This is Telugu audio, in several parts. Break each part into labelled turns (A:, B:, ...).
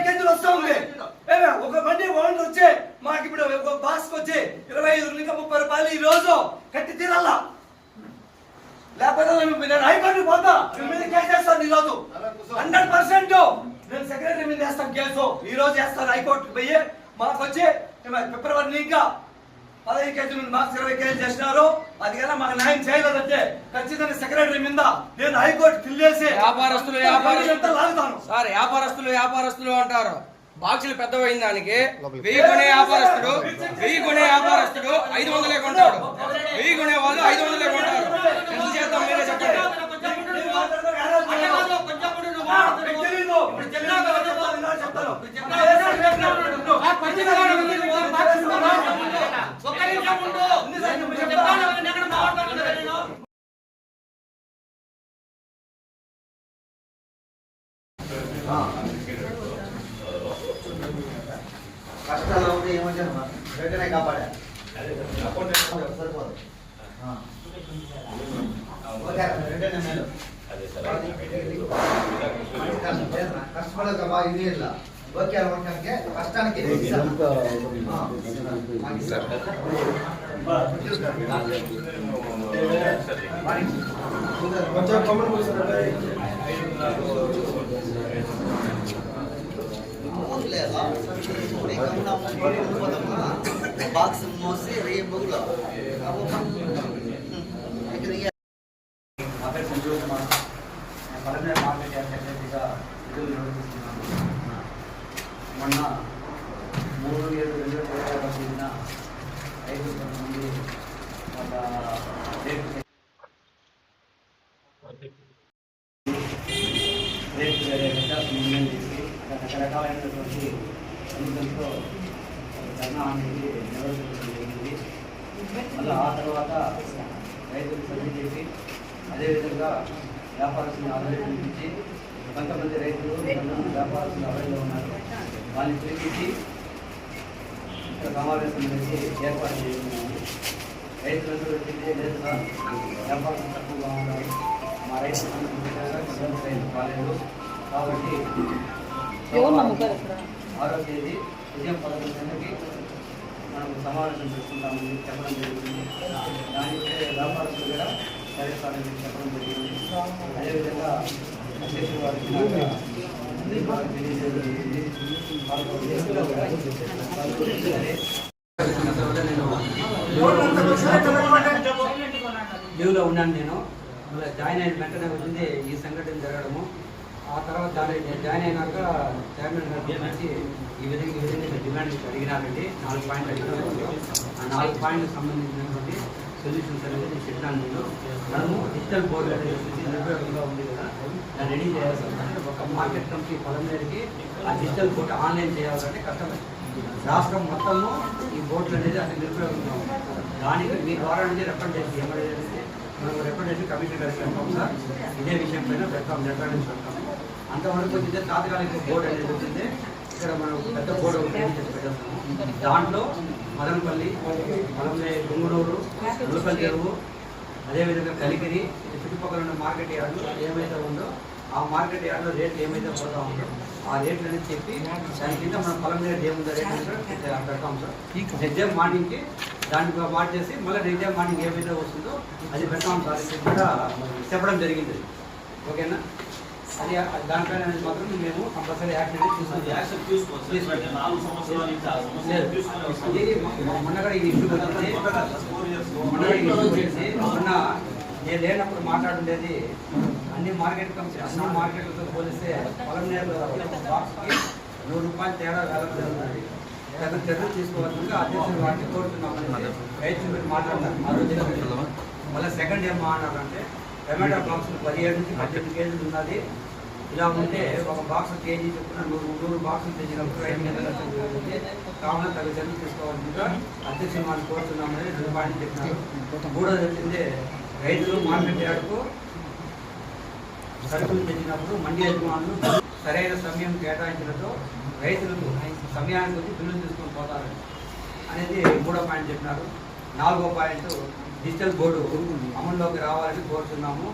A: కేజీలు వస్తా ఉంది. ఒక బండి ఓనర్ వచ్చి మాకు ఇప్పుడు ఒక బాక్స్ వచ్చి 25 ఇంకా 30 రూపాయలు ఈ రోజు కట్టి తీరాలా, లేకపోతే నేను హైకోర్టు పోతా, మీద కేసు చేస్తాను. ఈ రోజు 100% నేను సెక్రటరీ మీద వేస్తాను కేసు. ఈ రోజు వేస్తాను హైకోర్టుకు పోయి. మాకు వచ్చి ఫిబ్రవరి ఇంకా 15 కేజీలు మార్క్స్ 20 కేజీలు చేసినారు. అది కదా మాకు న్యాయం చేయలేదంటే ఖచ్చితంగా సెక్రటరీ మీద నేను హైకోర్టు ఫిల్ చేసి
B: వ్యాపారస్తులు సార్ వ్యాపారస్తులు అంటారు. బాక్సులు పెద్దవైన దానికి 1000 కొనే వ్యాపారస్తుడు 500 కొంటాడు. 1000 కొనే వాళ్ళు 500 కొంటారు. ఎంత చేద్దాం మీరే చెప్పండి.
C: కష్టాలు ఉంటే ఏమొచ్చాను వెంటనే కాపాడా సరిపోదు. కష్టపడక బాగా ఇది ఓకే వర్గానికి కష్టానికి బాక్స్ మోసి రేపు బొగ్గులో పలమనేరు మార్కెట్ సెక్రటరీగా విధులు నిర్వహిస్తున్నాను. మొన్న 3/7/2021 5 మంది ఒక రేపు నిర్ణయం చేసి రకరకాలైనటువంటి అనుమతులతో ధర్నా అనేది నిర్వహించడం జరిగింది. మళ్ళీ ఆ తర్వాత రైతులు సర్వే చేసి అదేవిధంగా వ్యాపారస్తులను ఆలోచించి కొంతమంది రైతులు వ్యాపారస్తులు అవైలో ఉన్నారు. వాళ్ళని పిలిపించి ఇక్కడ సమావేశం చేసి ఏర్పాటు చేస్తున్నాము. రైతులందరూ వచ్చింది లేదు సార్, వ్యాపారం తక్కువగా ఉన్నారు, మా రైతులు రైతు కాలేదు కాబట్టి 6వ తేదీ ఉదయం 11 గంటలకి మనం సమావేశం చేసుకుంటామని చెప్పడం జరుగుతుంది. దానికి వ్యాపారస్తులు కూడా సరిస్తారని చెప్పడం జరిగింది. అదేవిధంగా అధ్యక్షుడు వారికి తెలియజేయడం జరిగింది. లీవ్లో ఉన్నాను నేను. మళ్ళీ జాయిన్ అయిన వెంటనే వచ్చింది ఈ సంఘటన జరగడము. ఆ తర్వాత జాయిన్ అయినాక చైర్మన్ గారు వచ్చి ఈ విధంగా డిమాండ్ అడిగినారండి. 4 పాయింట్లు అడిగినారు. ఆ 4 పాయింట్లకు సంబంధించినటువంటి సొల్యూషన్స్ అనేది నేను చెప్పినాను. మనము డిజిటల్ బోర్డు అనేది నిర్భయంగా ఉంది కదా, దాన్ని రెడీ చేయాల్సిందంటే ఒక మార్కెట్ కంపెనీ పలమనేరుకి ఆ డిజిటల్ బోర్డు ఆన్లైన్ చేయాలంటే కష్టమే. రాష్ట్రం మొత్తము ఈ బోర్డులు అనేది అతి నిర్భయంగా ఉంది. దానికి మీ ద్వారా అనేది రిప్రజెంటేషన్ ఏమైతే మనం రిప్రజెంటేషన్ కమిషన్ కలిసి పెడతాం సార్. ఇదే విషయం పైన పెడతాం, రిప్రజెంటేషన్ పెడతాం. అంతవరకు వచ్చిందే తాత్కాలిక బోర్డు అనేది వచ్చింది. ఇక్కడ మనం పెద్ద బోర్డు రెడీ చేసి పెట్టేస్తాము. దాంట్లో మదనపల్లి, పలమనేరు, గుంగూరు, ఉలపల్లి చెరువు, అదేవిధంగా కలిగిరి, చుట్టుపక్కల ఉన్న మార్కెట్ యార్డు ఏమైతే ఉందో ఆ మార్కెట్ యార్డులో రేట్లు ఏమైతే పోతా ఉందో ఆ రేట్లు అనేది చెప్పి దాని కింద మనం పలమనేరు ఏముందో రేట్ పెడతాం సార్. నెక్స్ట్ డే మార్నింగ్కి దానికి మార్చేసి మళ్ళీ నెక్స్ట్ డే మార్నింగ్ ఏమైతే వస్తుందో అది పెడతాం సార్. కూడా చెప్పడం జరిగింది. ఓకేనా? అది దానిపైన అనేది మాత్రం మేము కంపల్సరీ యాక్షన్ మొన్నగా ఈ ఇష్యూ మొన్న నేను లేనప్పుడు మాట్లాడుండేది అన్ని మార్కెట్లతో పోలిస్తే పలమనేరులో బాక్స్కి 100 రూపాయలు తేడా జరుగుతుంది. చర్యలు తీసుకోవాల్సిందిగా అధ్యక్షులు వాటిని కోరుతున్నామని రైతులు పెట్టి మాట్లాడతారు. ఆ రోజు మళ్ళీ సెకండ్ ఏం మాట్లాడారంటే టమాటా బాక్సులు 17 నుంచి 18 కేజీలు ఉన్నది. ఇలా ఉంటే ఒక బాక్స్ కేజీ చొప్పున 100 బాక్సులు తెచ్చినప్పుడు 5 లక్షలు జరుగుతుంది. కావున తగు చర్యలు తీసుకోవాల్సిందిగా అధ్యక్షులు వాళ్ళు కోరుతున్నామని 2 పాయింట్లు చెప్పినారు. మూడోది వచ్చింది రైతులు మార్కెట్ యార్డుకు సరుకులు తెచ్చినప్పుడు మండి యజమానులు సరైన సమయం కేటాయించడంతో రైతులకు సమయానికి వచ్చి బిల్లులు తీసుకొని పోతారు అనేది 3వ పాయింట్ చెప్పినారు. 4వ పాయింట్ డిజిటల్ బోర్డు అమల్లోకి రావాలని కోరుతున్నాము.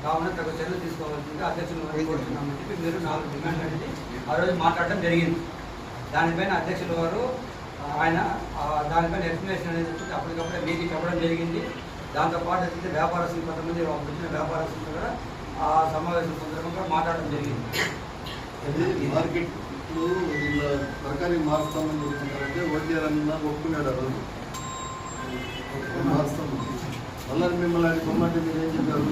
C: కావున తగు చర్యలు తీసుకోవాల్సిందిగా అధ్యక్షులు వారిని కోరుతున్నామని చెప్పి మీరు 4 డిమాండ్ అనేది ఆ రోజు మాట్లాడడం జరిగింది. దానిపైన అధ్యక్షుల వారు ఆయన దానిపైన ఎక్స్ప్లెనేషన్ అనేది చెప్పి అప్పటికప్పుడే మీకు చెప్పడం జరిగింది. దాంతోపాటు అయితే వ్యాపారస్తులు కొంతమంది వచ్చిన వ్యాపారస్తులు కూడా ఆ సమావేశం సందర్భంగా మాట్లాడడం జరిగింది.
D: మార్కెట్ తరకారీ మారుస్తామని చెప్తున్నారంటే ఓటీఆర్ అన్న ఒప్పుకున్నాడు. ఆ రోజు మారుస్తాము మళ్ళీ మిమ్మల్ని కొమ్మంటే మీరు ఏం చెప్పారు?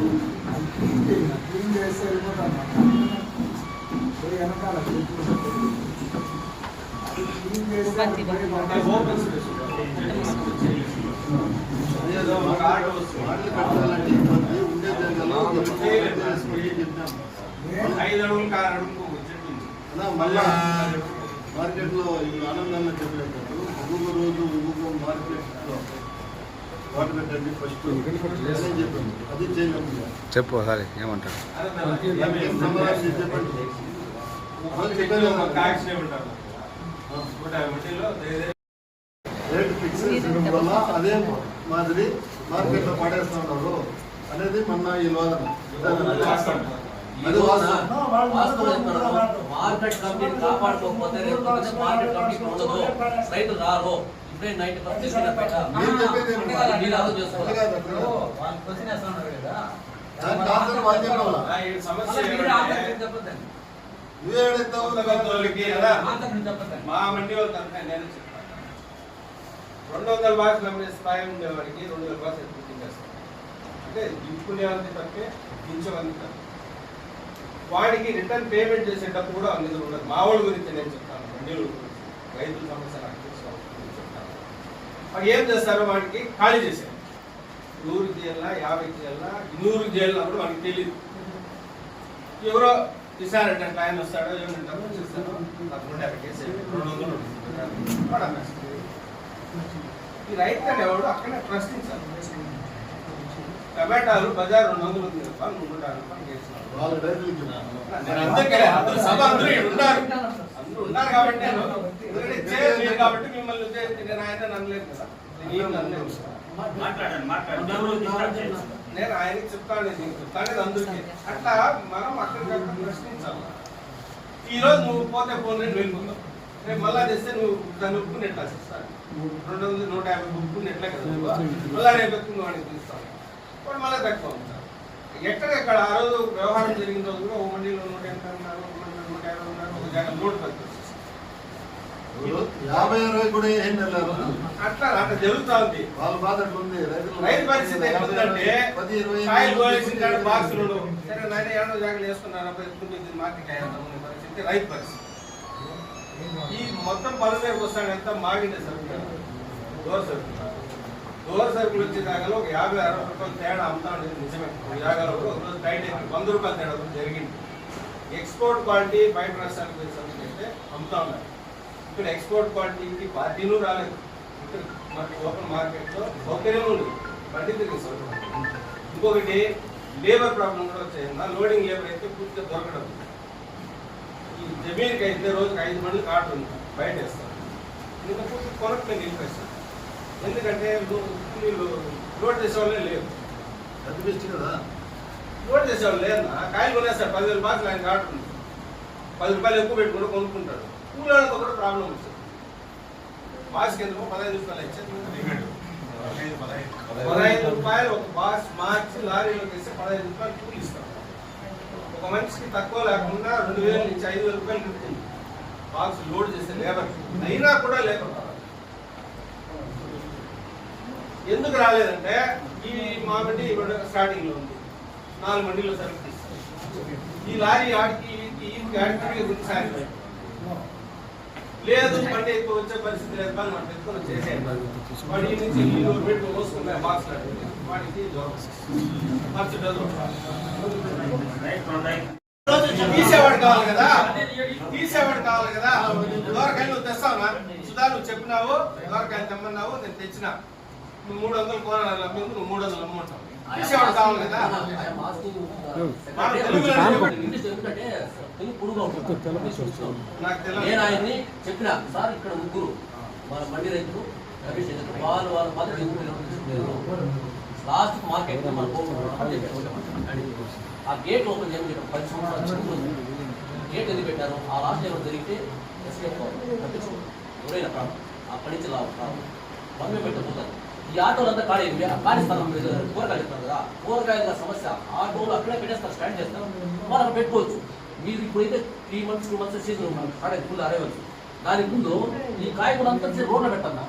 D: కట్టాలంటే ఇబ్బంది ఉండే జాగాలో
B: 5 అడుగులు 6 అడుగులు
D: మళ్ళా మార్కెట్లో ఇప్పుడు ఆనందంగా చెప్పినట్టు ఒక్కొక్క రోజు ఒక్కొక్క మార్కెట్లో వాటర్ పెట్టండి ఫస్ట్ చెప్పండి. అది చేయగలము.
E: చెప్పు సరే ఏమంటారు?
D: చెప్పండి. రేట్ ఫిక్స్ చేయడం వల్ల అదే మాదిరి మార్కెట్లో పడేస్తా ఉన్నారు అనేది మొన్న ఈ వాదన. అది
F: మార్కెట్ కమిటీని కాపాడుకోకపోతే మార్కెట్ కమిటీ ఉండదు, రైతులు రారు. ఇప్పుడే 90%
D: మీరు చెప్పేది ఏమో.
F: మీరు అర్థం చేసుకోవాలి.
B: మా మండి వాళ్ళు తరఫున నేను చెప్తాను 200 బాక్సులు అమ్మే స్థాయి ఉండేవాడికి 200 బాక్స్ ఎక్కువ చేస్తాను. అంటే దింపుకునేవాళ్ళని తప్పే దించేవాళ్ళని తప్పే. వాడికి రిటర్న్ పేమెంట్ చేసేటప్పుడు కూడా నిధులు ఉండదు. మా వాళ్ళ గురించి నేను చెప్తాను, మండీల గురించి, రైతుల సమస్య నాకు చెప్తాను. వాడు ఏం చేస్తారో వాడికి ఖాళీ చేశారు. 100 చేయాలా 50 చేయాలా 200 చేయాలా కూడా వాడికి తెలియదు. ఎవరో ఇస్తారంటే అట్లా ఆయన వస్తాడో ఏమంటారో చూస్తారో తప్పకుండా అక్కడికి 200 వాడు అమ్మేస్తాడు. ఈ రైతు ఎవడు అక్కడే ప్రశ్నించాలి. టమాటాలు బజార్ 200 ఉంది తప్ప 150 రూపాయలు చేస్తున్నారు. అందరూ సభ అందరూ ఉన్నారు కాబట్టి కాబట్టి మిమ్మల్ని నేను ఆయన అనలేదు కదా. నేను ఆయనకి చెప్తాను, చెప్తాను అందరికీ. అట్లా మనం అక్కడికక్కడ ప్రశ్నించాలి. ఈ రోజు నువ్వు పోతే ఫోన్ రేటు వెళ్ళిపోతావు, రేపు మళ్ళా చేస్తే నువ్వు దాన్ని ఒప్పుకుని ఎట్లా చేస్తాను. 200 150 ఒప్పుకుని ఎట్లా కదా మళ్ళా రేపు ఎక్కువ వాడికి పిలుస్తాను. వాడు మళ్ళీ తక్కువ ఉంటారు. ఎక్కడెక్కడ ఆ రోజు వ్యవహారం జరిగిన రోజు కూడా 1 మండీలో 180 ఉన్నారు, 1 మండీలో 150 ఉన్నారు, ఒక జాగా 110
D: 50 కూడా ఏం వెళ్ళారు.
B: అట్లా అట్లా జరుగుతా ఉంది.
D: వాళ్ళ బాధ అట్లా ఉంది.
B: రైతు పరిస్థితి ఎట్లుందంటే కాయలు కోలేసిన బాక్సులు సరే నాయన ఏడో జాగ్రత్త వేసుకున్నారు మార్కెట్ అయ్యారు పరిస్థితి రైతు పరిస్థితి. ఈ మొత్తం పనులే వస్తాడు ఎంత మాగిండే సరుకులు డోర్ సరుకులు వచ్చే జాగాలో ఒక 50-60 రూపాయలు తేడా అమ్ముతా ఉండేది నిజమే. జాగాలో ఒక రోజు టైట్ అయిపోయి 100 రూపాయలు తేడా జరిగింది. ఎక్స్పోర్ట్ క్వాలిటీ బయట రాష్ట్రాలకు సరుకులు అయితే అమ్ముతా ఉన్నారు. ఇక్కడ ఎక్స్పోర్ట్ క్వాలిటీకి పార్టీలు రాలేదు. ఇక్కడ మనకి ఓపెన్ మార్కెట్లో సౌకర్యం ఉంది, బండి తిరిగి. ఇంకొకటి లేబర్ ప్రాబ్లం కూడా వచ్చాయి. లోడింగ్ లేబర్ అయితే పూర్తిగా దొరకడం. ఈ జమీన్కి అయితే రోజుకి 5 మంది కార్డు ఉంది బయట వేస్తారు. ఇంకా పూర్తి కొరకు నేను నిలిపేస్తాను. ఎందుకంటే వీళ్ళు లోడ్ చేసేవాళ్ళే లేరు.
D: కనిపిస్తుంది కదా,
B: లోడ్ చేసేవాళ్ళు లేదన్నా. కాయలు కొనేస్తారు 10,000 బాక్సులు ఆయన కార్డు ఉంది. 10 రూపాయలు ఎక్కువ పెట్టుకుంటూ కొనుక్కుంటాడు. కూలీలతో కూడా ప్రాబ్లం వస్తుంది. బాక్స్కి ఎందుకు 15 రూపాయలు ఇచ్చేది 15 రూపాయలు ఒక బాక్స్ మార్చి లారీలోకి వేస్తే 15 రూపాయలు కూలి ఇస్తాం. ఒక మనిషికి తక్కువ లేకుండా 2,000 నుంచి 5,000 రూపాయలు ఉంటుంది బాక్స్ లోడ్ చేస్తే లేబర్. అయినా కూడా లేబర్ ఎందుకు రాలేదంటే ఈ మా మండి స్టార్టింగ్ లో ఉంది, 4 మండీలో సరుకు తీస్తారు. ఈ లారీ ఆడికి ఆడికి లేదు బండి ఎక్కువ వచ్చే పరిస్థితి లేదు. మనం పెట్టుకొని వచ్చేసేది వాడి నుంచి ఇల్లు పెట్టుకుని మోసుకున్నాయి బాక్స్ వాడికి తీసేవాడు కావాలి కదా, తీసేవాడు కావాలి కదా. దోరకాయలు నువ్వు తెస్తావునా? సుధా నువ్వు చెప్పినావు దోరకాయలు తెమ్మన్నావు, నేను తెచ్చినా. నువ్వు 300 కోరాలు అమ్మేందుకు నువ్వు 300 అమ్ముంటావు. తీసేవాడు కావాలి కదా.
F: నేను ఆయన్ని చెప్పిన సార్ ఇక్కడ 3 మన మండి రైతులు వాళ్ళ మాత్రం లాస్ట్ మార్కెట్ మన ఆ గేట్ ఓపెన్ చేయమని 10 సంవత్సరాలు గేట్ ఎందుకు పెట్టారు? ఆ లాస్ట్ ఏమైనా జరిగితే ఎస్కేప్ తప్పించుకోండి ఎవరైనా ప్రాబ్లం అక్కడి నుంచి రావు మనమే పెట్టబోతారు. ఈ ఆటోలంతా ఖాళీ ఖాళీ స్థలం కూరగాయలు ఇస్తారు కదా, కూరగాయల సమస్య ఆటోలు అక్కడే పెట్టేస్తారు, స్టాండ్ చేస్తారు, మనం అక్కడ పెట్టుకోవచ్చు. మీరు ఇప్పుడైతే 3 months 2 months సీజన్ ఖాళీ ఫుల్ అరేవచ్చు. దానికి ముందు ఈ కాయగూర అంతా రోడ్లో పెట్టన్నా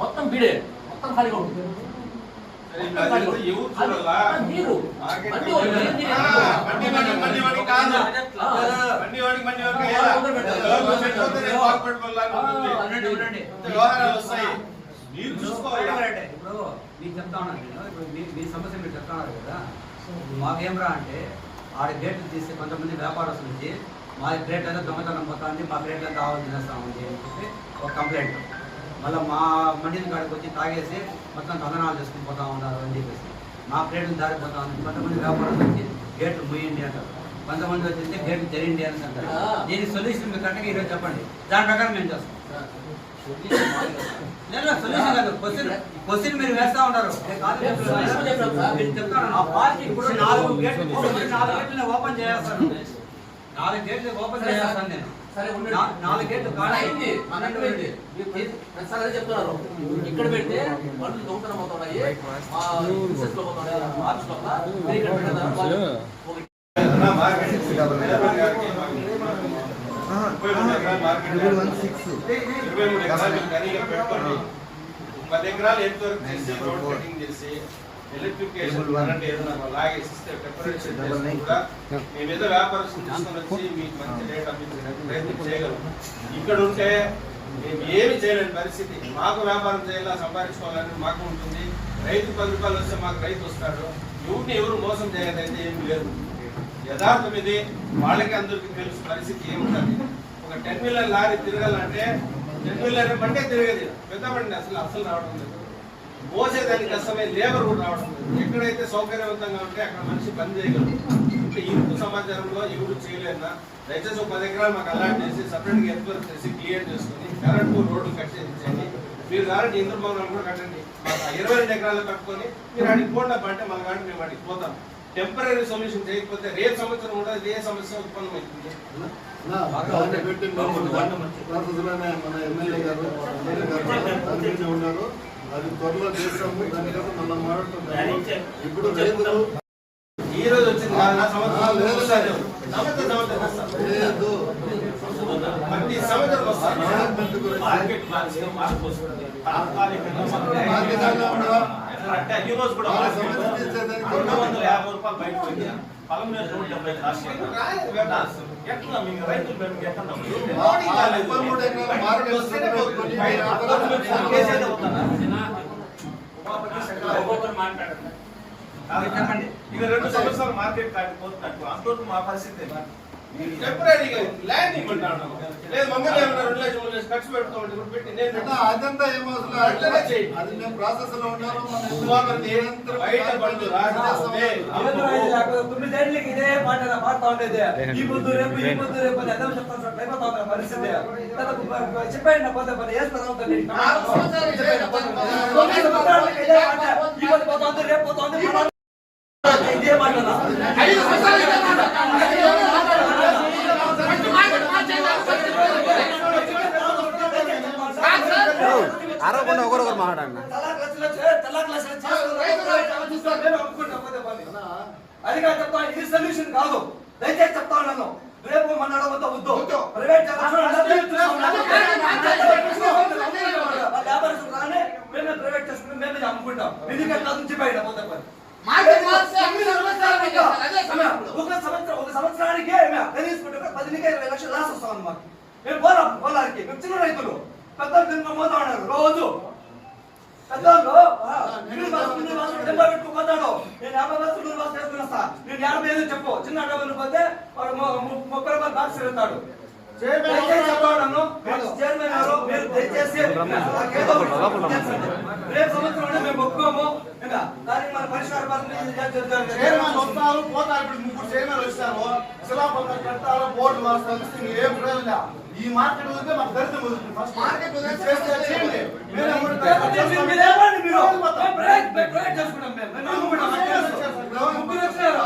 F: మొత్తం బీడే మొత్తం ఖాళీగా ఉంటుంది. మీరు
C: ఇప్పుడు మీకు చెప్తా ఉన్నాను నేను, ఇప్పుడు మీ సమస్య మీరు చెప్తా ఉన్నారు కదా, మాకేమరా అంటే ఆడ గేట్లు తీసి కొంతమంది వ్యాపారస్తులు నుంచి మా గ్రేట్ అంతా దొంగతనం పోతుంది, మా గ్రేట్ అంతా ఆవులు తినేస్తామని చెప్పి ఒక కంప్లైంట్. మళ్ళీ మా మండలి కాడికి వచ్చి తాగేసి మొత్తం దందనాలు చేసుకుని పోతా ఉన్నారు అని చెప్పేసి మా ప్లేట్లు దారిపోతా ఉంది. కొంతమంది వ్యాపారస్తులు వచ్చి గేట్లు ముయ్యండి అంటారు, కొంతమంది వచ్చేసి గేట్లు జరిగింది అని అంటారు. దీనికి సొల్యూషన్ మీరు కరెక్ట్గా ఈరోజు చెప్పండి, దాని ప్రకారం మేము చేస్తాం. లేదు సొల్యూషన్ కాదు, క్వశ్చన్ మీరు వేస్తా ఉంటారు. మీరు చెప్తాను ఆ పార్టీ ఇప్పుడు 4 గేట్లు ఓపెన్ చేస్తాను, 4 గేట్లు ఓపెన్ చేస్తాను నేను.
F: సరే
C: 4 గేట్లు
F: అయింది సార్ అదే చెప్తున్నారు. ఇక్కడ పెడితే బండ్లు దొంగతనం అవుతున్నాయి, ఆఫీస్ లో ఇక్కడ పెట్టారు.
B: ఎకరాలు ఎంత వరకు చేసి రోడ్ కటింగ్ చేసి ఎలక్ట్రిఫికేషన్ కరెంట్ ఏదైనా లాగేసిస్తే మేమేదో వ్యాపారస్తులు తీసుకొని వచ్చి మీకు మంచి రేట్ అప్పించడానికి ప్రయత్నం చేయగలం. ఇక్కడ ఉంటే మేము ఏమి చేయలేని పరిస్థితి. మాకు వ్యాపారం చేయాలా, సంపాదించుకోవాలని మాకు ఉంటుంది. రైతు 10 రూపాయలు వస్తే మాకు రైతు వస్తాడు. ఎవరు మోసం చేయాలైతే ఏమి లేదు. యథార్థం ఇది, వాళ్ళకి అందరికీ తెలుసు పరిస్థితి ఏముంటుంది. ఒక 10 వీలర్ లారీ తిరగాలంటే 10 వీలర్ బండే తిరగదు, పెద్ద బండి అసలు రావడం లేదు. మోసేదానికి కష్టమే, లేబర్ కూడా రావడం లేదు. ఎక్కడైతే సౌకర్యవంతంగా ఉంటే అక్కడ మనిషి పని చేయగలరు. అంటే ఇంటి సమాచారంలో ఎవరు చేయలేనా దయచేసి 10 ఎకరాలు మాకు అలాట్ చేసి సపరేట్గా ఎత్తుకొని చేసి క్లియర్ చేసుకుని కరెంటు రోడ్డు కట్ చేయించండి. మీరు కాబట్టి ఇంద్రభవనాలు కూడా కట్టండి. మాకు 22 ఎకరాలు కట్టుకొని మీరు అడిగి పోండి అంటే మన కానీ మేము అడిగి పోతాం. టెంపరీ సొల్యూషన్ చేయకపోతే రేపు సంవత్సరం కూడా ఏ సమస్య ఉత్పన్నమవుతుంది.
D: మన ఎమ్మెల్యే గారు ఉన్నారు, అది త్వరలో చేస్తాము. దానికోసం మనం మాట్లాడుతున్నాము. ఇప్పుడు రైతులు
B: ఈ రోజు వచ్చింది ప్రతి సంవత్సరం వస్తాను. ఈ రోజు కూడా 250 రూపాయలు బయట పోయింది. పొలం మీద 170 లాస్ట్ ఎట్లా మీకు రైతులు ఇక 2 సంవత్సరాలు మార్కెట్ కాకపోతున్నట్టు అంతవరకు మా పరిస్థితి టెంపరీగా ల్యాండ్ ఇవ్వమంటాను. లేదు మమ్మల్ని 2 లక్షలు ఖర్చు పెట్టుకోమంటే ఇప్పుడు పెట్టి నేను
D: అదంతా ఏమవుతుంది, అది నేను ప్రాసెస్ లో ఉన్నాను.
B: బయట బండ్లు
A: ఇదే మాట పాడుతా ఉండేది. ఈ పొద్దు రేపు అదే చెప్తాను సార్, అయిపోతా ఉన్న పరిస్థితి చెప్పండి. నా పోతే పని వేసుకుంటుంది రేపు పోతుంది ఇదే మాట
E: అరవకుండా ఒకరొకరు మాట్లాడన్నా
A: అది కాదు చెప్తా, ఇది సొల్యూషన్ కాదు. దయచేసి చెప్తా ఉన్నాను, రేపు మన వద్దు ప్రైవేట్ వ్యాపారస్తులు రానే మేమే ప్రైవేట్ చేసుకుని మేమే అమ్ముకుంటాం. ఎందుకంటే నుంచి బయట పోతే పని ఒక సంవత్సరానికి తీసుకుంటే 10-20 లక్షలు లాస్ వస్తాం అన్నమాట. మేము పోలానికి మేము చిన్న రైతులు, పెద్దలు తిన్న పోతా ఉన్నారు రోజు. పెద్దలు డెబ్బై పెట్టుకుపోతాడు, నేను 50 బస్సులు బస్సు చేసుకుని వస్తా. నేను 50 చెప్పు, చిన్న డబ్బులు పోతే వాడు 30 రూపాయలు బాక్స్ తిరుగుతాడు. చైర్మన్ గారు మీరు దయచేసి రేపు సంవత్సరం మేము ఒప్పుకోము. దానికి మన పరిష్కార
D: చైర్మన్ వస్తారు పోతారు. ఇప్పుడు 3 చైర్మన్ వచ్చారు, శిలాపత్రం కట్టారు, బోర్డు మారుస్తారు. ఏం ప్రయోజనం ఈ మార్కెట్ వదిలితే మాకు దరిద్రం వదులుతుంది. ఫస్ట్ మార్కెట్ వదిలేసి చేయండి.
A: మీరు ఏమండి మీరు? ప్రైవేట్ చేసుకున్నాం మేము. ముగ్గురు వచ్చినారు.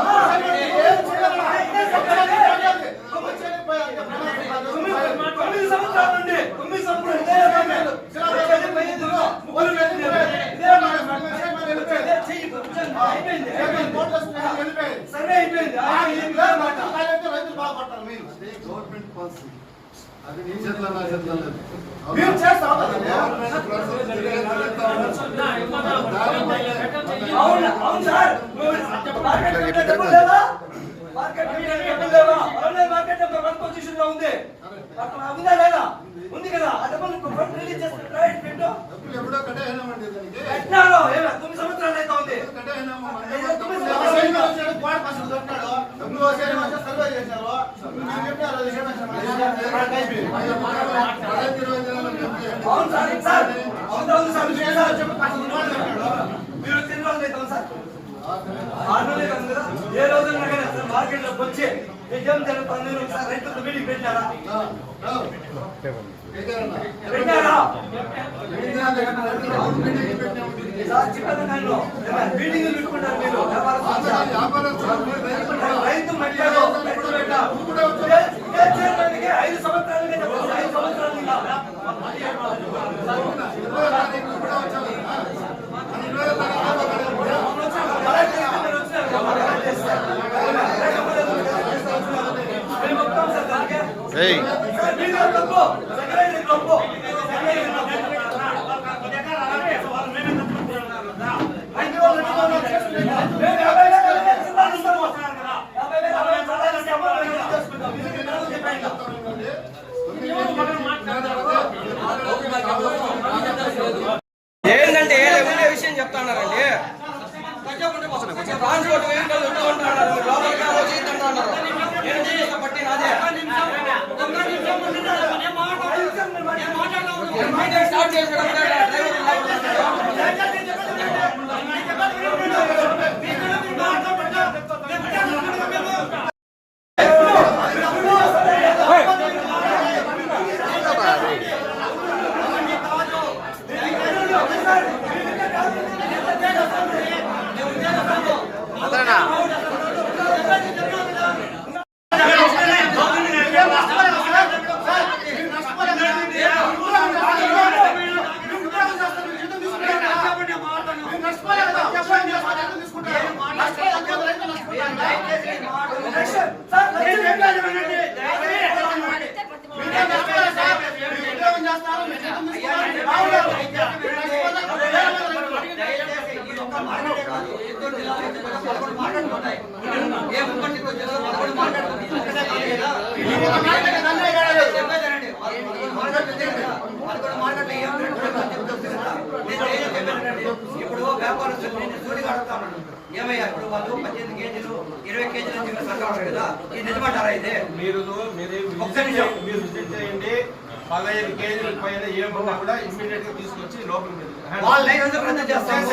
A: తొమ్మిది సంవత్సరాల నుండి 9 సంవత్సరాలు సర్వే అయిపోయింది.
D: రైతులు బాగుపడతారు. మీరు గవర్నమెంట్ పాలసీ అది నీ చేతిలో నా చేతిలో లేదు.
A: మేము చేస్తాం. అవును సార్. మార్కెట్ లేవా? మార్కెట్ నెంబర్ 1 పొజిషన్ లో ఉంది. ఉందా లేదా? ఉంది కదా. ఆ డబ్బులు రిలీజ్ చేస్తే ప్రైవేట్ పెట్టు.
D: డబ్బులు ఎప్పుడో కట్టేనామండి దానికి.
A: పెట్టినారు. 9 సంవత్సరాలు అయితే ఉంది.
D: కట్టేనామా
A: డబ్బులు
D: సర్వే చేశారు.
A: అవును సార్. సార్ అవును సార్. మీరు తిన్న రోజులు అయితే సార్ 6 నెలలే కాదు కదా. ఏ రోజున మార్కెట్ లోకి వచ్చి ఏం జరుగుతుంది ఒకసారి రైతులతో మీటింగ్ పెట్టారా? పెట్టారా? సార్ చిన్న మీటింగ్ పెట్టుకుంటారు మీరు. రైతు పెట్టారు. రైతు పెట్టారు. 5 సంవత్సరాలకే చెప్పండి. 5 సంవత్సరాలు ఇంకా
E: ఏయ్
A: ఏంటంటే ఉండే విషయం చెప్తాన్నారండి. ట్రాన్స్పోర్ట్ వెహికల్ ఉంటున్నారు. లోపలికి ఆలోచించుకుంటున్నారు. బట్టి నాదే స్టార్ట్ చేసాడు.
E: అతనా
A: ఇప్పుడు వ్యాపారస్తులు సూటిగా అడుగుతాను. ఏమయ్యా ఇప్పుడు వాళ్ళు 18 కేజీలు 20 కేజీలు సర్కారు కదా, ఇది నిజమంటారా? ఇదే
B: మీరు విజిట్ చేయండి. 15 కేజీల పైన ఏమన్నా కూడా ఇమ్మీడియట్ గా తీసుకొచ్చి లోపలికి
A: వాళ్ళ రద్దు చేస్తాము.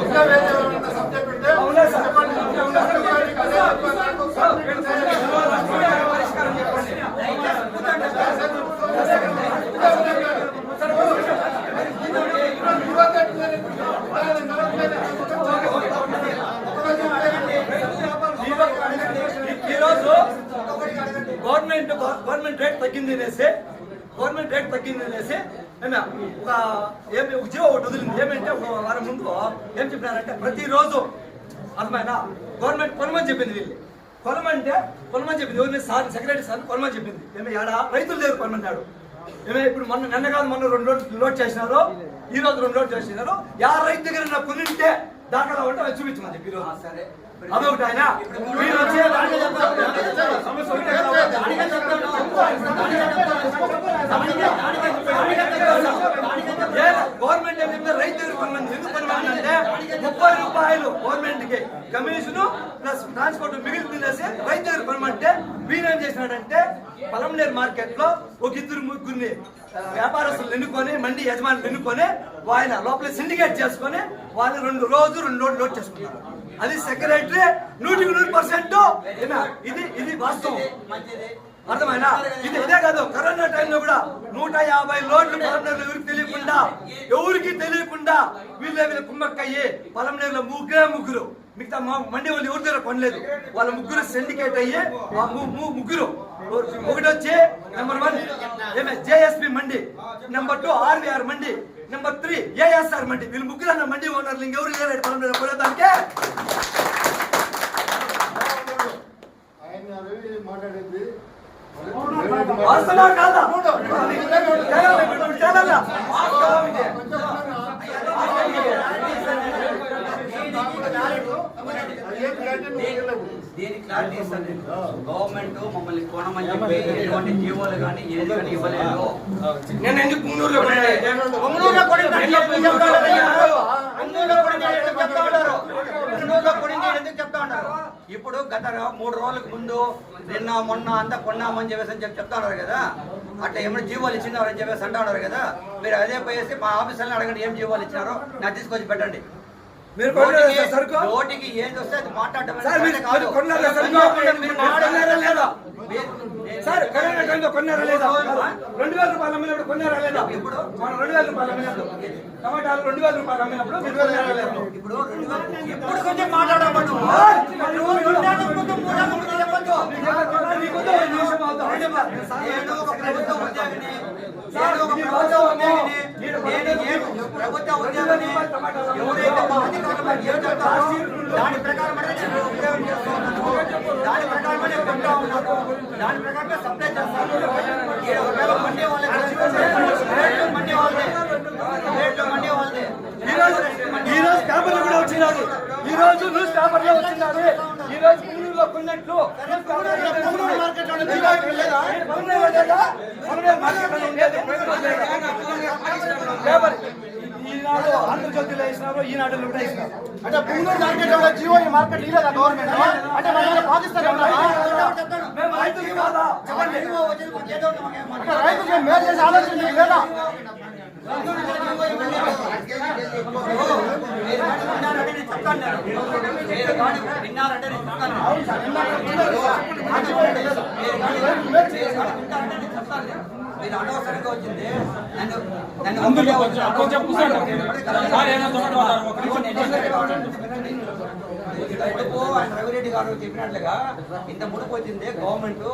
D: ఇంకా వేరే ఏమైనా సబ్జెక్ట్ ఉంటే
A: అవునా సార్?
D: చెప్పండి.
A: పరిష్కారం చెప్పండి. ఈరోజు గవర్నమెంట్ రేట్ తగ్గింది అనేసి ఒక జీవో ఒకటి వదిలింది. ఏమంటే ఒక వారం ముందు ఏం చెప్పినారంటే ప్రతిరోజు అర్థమైనా గవర్నమెంట్ కొనమని చెప్పింది. వీళ్ళు కొనమని చెప్పింది. ఎవరిని సార్ సెక్రటరీ సార్ కొనమని చెప్పింది. ఏమో ఏడ రైతుల దగ్గర కొనమన్నాడు. ఏమో ఇప్పుడు నిన్న కాదు మొన్న 2 లోడ్ చేసినారు, ఈ రోజు 2 లోడ్ చేసినారు. రైతు దగ్గర నా కొనింటే దాఖలా ఉంటే అది చూపించమని చెప్పి ఈరోజు అదొకటి. ఆయన మీరు వచ్చే గవర్నమెంట్ ఏమైతే రైతు దగ్గర కొనమని ఎందుకు కొనమనంటే 30 రూపాయలు గవర్నమెంట్ కి కమిషన్ ప్లస్ ట్రాన్స్పోర్ట్ మిగిలి తినేసి రైతు దగ్గర కొనమంటే వీరేం చేసినాడంటే పలంనేరు మార్కెట్ లో ఒక 2-3 వ్యాపారస్తులు ఎన్నుకొని మండి యజమానులు ఎన్నుకొని ఆయన లోపల సిండికేట్ చేసుకొని వాళ్ళు 2 లోడ్ చేసుకున్నారు. అది సెక్రటరీ 100% ఇది వాస్తవం. అర్థమైనా? ఇదే కాదు, కరోనా టైంలో కూడా 150 లోడ్లు పలంనేరులో ఎవరికి తెలియకుండా వీళ్ళ కుమ్మక్కయ్యి పలంనేరులో ముగ్గురు మిగతా మండి వాళ్ళు ఎవరి దగ్గర కొనలేదు. వాళ్ళ ముగ్గురు సిండికేట్ అయ్యి ముగ్గురు ఒకటి వచ్చి నెంబర్ 1 జేఎస్పి మండి, నెంబర్ 2 ఆర్వీఆర్ మండి, నెంబర్ 3 ఏఎస్ఆర్ మండి. వీళ్ళు ముగ్గురు అన్న మండి ఓనర్లు ఇంకెవరు లేరు పలంనేరులో కొనేదానికే.
D: ఆయన రవి మాట్లాడేది
A: వాస్తవా కాదా? చాలా
C: దీని క్లారిటీ ఇస్తాను. గవర్నమెంట్ మమ్మల్ని కొనమని చెప్పి ఎటువంటి జీవోలు కానీ ఏది కానీ ఇవ్వలేదు.
A: నేను ఎందుకు పుంగనూరులో
C: ఎందుకు చెప్తా ఉన్నారు? ఇప్పుడు గత 3 రోజులకు ముందు నిన్న మొన్న అంతా కొన్నామని చెప్పేసి చెప్తా ఉన్నారు కదా. అట్లా ఏమైనా జీవోలు ఇచ్చినారని చెప్పేసి అంటా ఉన్నారు కదా. మీరు అదే పోయేసి మా ఆఫీసులను అడగండి ఏం జీవోలు ఇచ్చినారో నాకు తీసుకొచ్చి పెట్టండి. నోటికి ఏది వస్తే అది మాట్లాడటం
A: సార్ కరోనా టైంలో కొన్నారా లేదా? 2000 రూపాయలు అమ్మినప్పుడు కొన్నారా లేదా? ఇప్పుడు మనం 2000 రూపాయలు అమ్మినప్పుడు టమాటాలు 2000 రూపాయలు అమ్మినప్పుడు మీరు కొన్నారా లేదా?
C: ఇప్పుడు కొంచెం మాట్లాడమంటు ప్రభుత్వ ఉద్యోగిని ఎవరైతే మా అధికారులు దాని ప్రకారం దాని ప్రకారమే కొంటా ఉన్నారు. దాని ప్రకారమే సప్లై చేస్తారు. మండే వాళ్ళే
A: ఈ రోజు పేపర్లు కూడా వచ్చినారు. ఈ రోజు న్యూస్ పేపర్ లో వచ్చినారు. ఈ రోజు పుంగనూరులో కొన్నట్లు పేపర్ ఈనాడు ఆంధ్రజ్యోతిలో వేసినారు, ఈనాడులో కూడా వేసినారు.
D: అంటే పుంగనూరు మార్కెట్ జియో ఈ మార్కెట్ లేదా గవర్నమెంట్ అంటే పాకిస్తాన్
A: మేము రైతులు కాదా చెప్పండి.
D: రైతులు మేలు చేసే ఆలోచన లేదా?
C: విన్నారంటే మీరు అనవసరంగా వచ్చింది. రవిరెడ్డి గారు చెప్పినట్లుగా ఇంత ముడుపు వచ్చింది. గవర్నమెంట్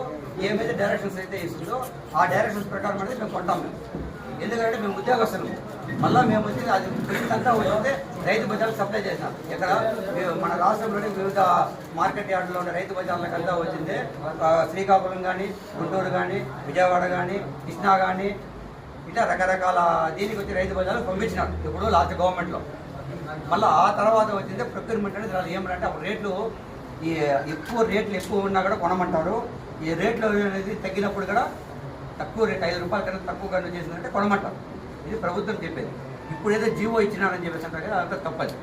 C: ఏమైతే డైరెక్షన్స్ అయితే ఇస్తుందో ఆ డైరెక్షన్స్ ప్రకారం అనేది మేము కొంటాము. ఎందుకంటే మేము ఉద్యోగస్తులు మళ్ళీ మేము వచ్చి అది అంతా వచ్చిందే రైతు బజార్లకు సప్లై చేసినాం. ఇక్కడ మన రాష్ట్రంలోని వివిధ మార్కెట్ యార్డులో ఉన్న రైతు బజార్లకు అంతా వచ్చింది. శ్రీకాకుళం కానీ, గుంటూరు కానీ, విజయవాడ కానీ, కృష్ణా కానీ ఇట్లా రకరకాల దీనికి వచ్చి రైతు బజార్లు పంపించినారు ఇప్పుడు లాస్ట్ గవర్నమెంట్లో. మళ్ళీ ఆ తర్వాత వచ్చింది ప్రొక్యూర్మెంట్ అనేది వాళ్ళు ఏమంటే అప్పుడు రేట్లు రేట్లు ఎక్కువ ఉన్నా కూడా కొనమంటారు. ఈ రేట్లు అనేది తగ్గినప్పుడు కూడా తక్కువ రేట్ 5 రూపాయల కన్నా తక్కువ కన్నా చేసిందంటే కొనమంటారు. ఇది ప్రభుత్వం చెప్పేది. ఇప్పుడు ఏదో జీవో ఇచ్చినారని చెప్పేసి అంటారు కదా, అంతా తప్పదు.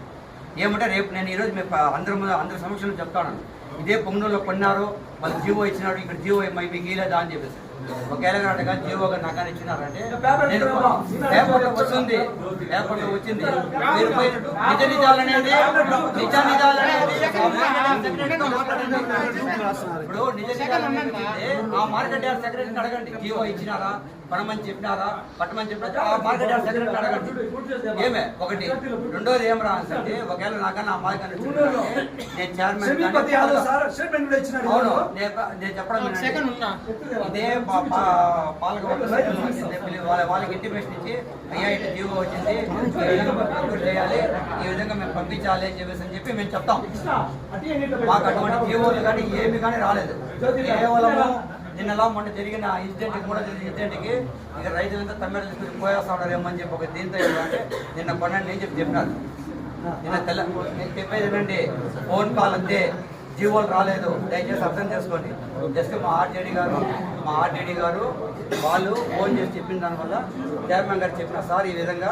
C: ఏమంటే రేపు నేను ఈరోజు మీకు అందరి సమక్షంలో చెప్తాను. ఇదే పొంగనూరులో కొన్నారు, వాళ్ళు జీవో ఇచ్చినారు, ఇక్కడ జీవో మీకు ఇలేదా అని చెప్పేసి ఒకవేళ కనుక జీవోగా నాకు ఇచ్చినారంటే
A: పేపర్
C: నేను
A: ఇస్తావా?
C: పేపర్లో వచ్చింది మీరు పోయి నిజ నిజాలనేది ఇప్పుడు నిజ నిజాలనేది ఆ మార్కెట్ యార్డ్ సెక్రటరీని అడగండి. జీవో ఇచ్చినారా, పడమని చెప్పినారా, పట్టమని చెప్పినా ఆ మార్కెట్ యార్డ్ సెక్రటరీని అడగండి. ఏమే ఒకటి. రెండోది ఏం రాదంటే ఒకవేళ నాకన్నా ఆ మార్కెట్ నేను చైర్మన్ అవును నేను చెప్పడం ఇదే పాలకవర్గ వాళ్ళకి ఇంటిమేషన్ ఇచ్చి అయ్యా ఇటు జీవో వచ్చింది, ఈ విధంగా అప్రూవ్ చేయాలి, ఈ విధంగా మేము పంపించాలి అని చెప్పి మేము చెప్తాం. మాకు అటువంటి జీవోలు కానీ ఏమి కానీ రాలేదు. కేవలము నిన్నలా మొన్న జరిగిన ఇన్సిడెంట్కి కూడా జరిగిన ఇన్సిడెంట్కి ఇక రైతులంతా తమిళ పోయేస్తా ఏమని చెప్పి ఒక దీంతో ఏంటంటే నిన్న కొనండి అని చెప్పినారు. నిన్న నేను చెప్పేది ఏంటంటే ఫోన్ కాల్ అంతే, జీవోలు రాలేదు. దయచేసి అర్థం చేసుకోండి. జస్ట్ మా ఆర్జేడీ గారు వాళ్ళు ఫోన్ చేసి చెప్పిన దానివల్ల చైర్మన్ గారు చెప్పిన సార్ ఈ విధంగా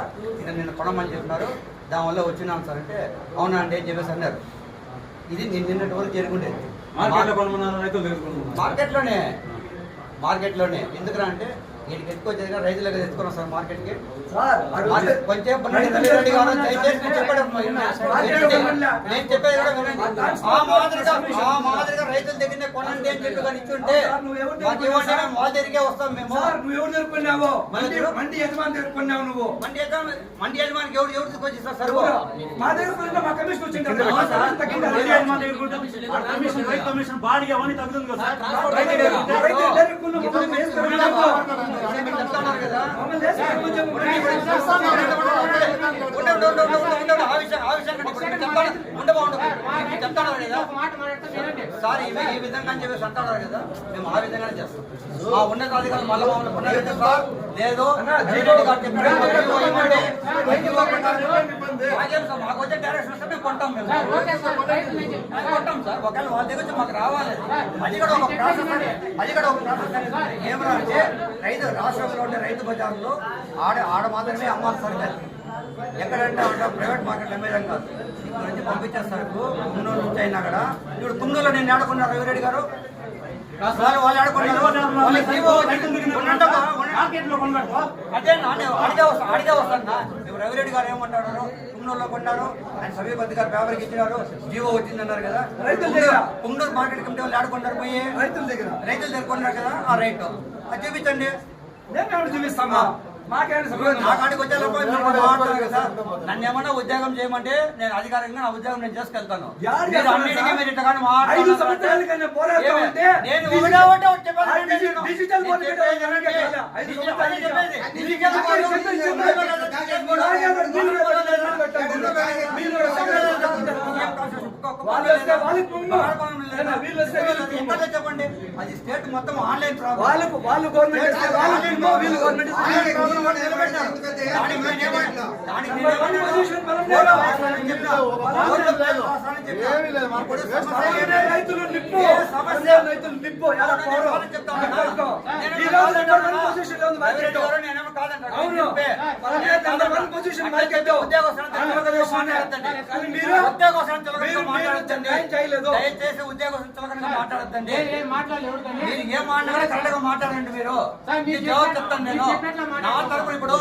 C: నిన్న కొనమని చెప్పినారు, దానివల్ల వచ్చినాం సార్ అంటే అవునా అండి అని చెప్పేసి అన్నారు. ఇది నిన్నటి వరకు జరుగుండేది మార్కెట్లోనే. ఎందుకురా అంటే వీటికి ఎక్కువ జరిగిన రైతులకు తెచ్చుకున్నాం సార్ మార్కెట్కి. కొంచెం రెడ్డి గారు దయచేసి నేను చెప్పేది కూడా వినండి. ఆ మాదిరిగా రైతుల దగ్గర కొనండి అని చెప్పి కానీ ఇచ్చుంటే మాకు ఇవ్వండి, మేము వాళ్ళ దగ్గరికే వస్తాం. మేము
A: నువ్వు ఎవరు జరుపుకున్నావు? మండి యజమాని జరుపుకున్నావు నువ్వు.
C: మండి యజమానికి ఎవరు తీసుకొచ్చిస్తారు సార్?
A: మా దగ్గర మా కమిషన్ వచ్చింది
C: సార్ ఈ విధంగా అని చెప్పేసి అంటున్నారు కదా, మేము ఆ విధంగానే చేస్తాం. మా ఉన్నతాధికారులు మళ్ళీ మమ్మల్ని పునరుద్ధరిస్తారు. లేదు మాకు వచ్చే డైరెక్షన్ వస్తే మేము కొంటాం. కొంటాం సార్. ఒకవేళ వాళ్ళ దగ్గర వచ్చి మాకు రావాలి. అది కూడా ఒక ప్రాసెస్ ఏమన్నా అంటే రైతు రాష్ట్రంలో ఉండే రైతు బజార్లో ఆడ మాత్రమే అమ్మాలి సార్. ఎక్కడంటే ప్రైవేట్ మార్కెట్ అమ్మేయడం కాదు. ఇక్కడ నుంచి పంపించేస్తారు తుమ్మూరు నుంచి అయినా కూడా. ఇప్పుడు తుమ్మూరులో నేను ఆడుకున్నారు రవిరెడ్డి గారు సార్, వాళ్ళు ఆడుకున్నారు. అదే అడిగే వస్తాను. ఇప్పుడు రవిరెడ్డి గారు ఏమంటారు, తుమ్మూరులో కొన్నారు, ఆయన సమీపతి గారు పేపర్కి ఇచ్చినారు, జీవో వచ్చిందన్నారు కదా. తుమ్మూరు మార్కెట్ కమిటీ వాళ్ళు ఆడుకుంటారు పోయి రైతుల దగ్గర కొన్నారు కదా. ఆ రైతు అది చూపించండి.
A: నేను చూపిస్తామా?
C: నాకాడికి వచ్చేటప్పుడు కదా, నన్ను ఏమన్నా ఉద్యోగం చేయమంటే నేను అధికారికంగా నా ఉద్యోగం నేను చేసుకెళ్తాను. మీరు అన్నిటికీ మీరు ఇట్లా కానీ చెప్పండి. అది స్టేట్ మొత్తం ఆన్లైన్
A: వాళ్ళు గవర్నమెంట్ రైతులు నిప్పు నిప్పు చేయలేదు.
C: దయచేసి ఉద్యోగం మాట్లాడద్దండి. మీరు ఏం మాట్లాడాలి కరెక్ట్ గా మాట్లాడండి. మీరు జవాబు చెప్తాను నేను. నా తరపున ఇప్పుడు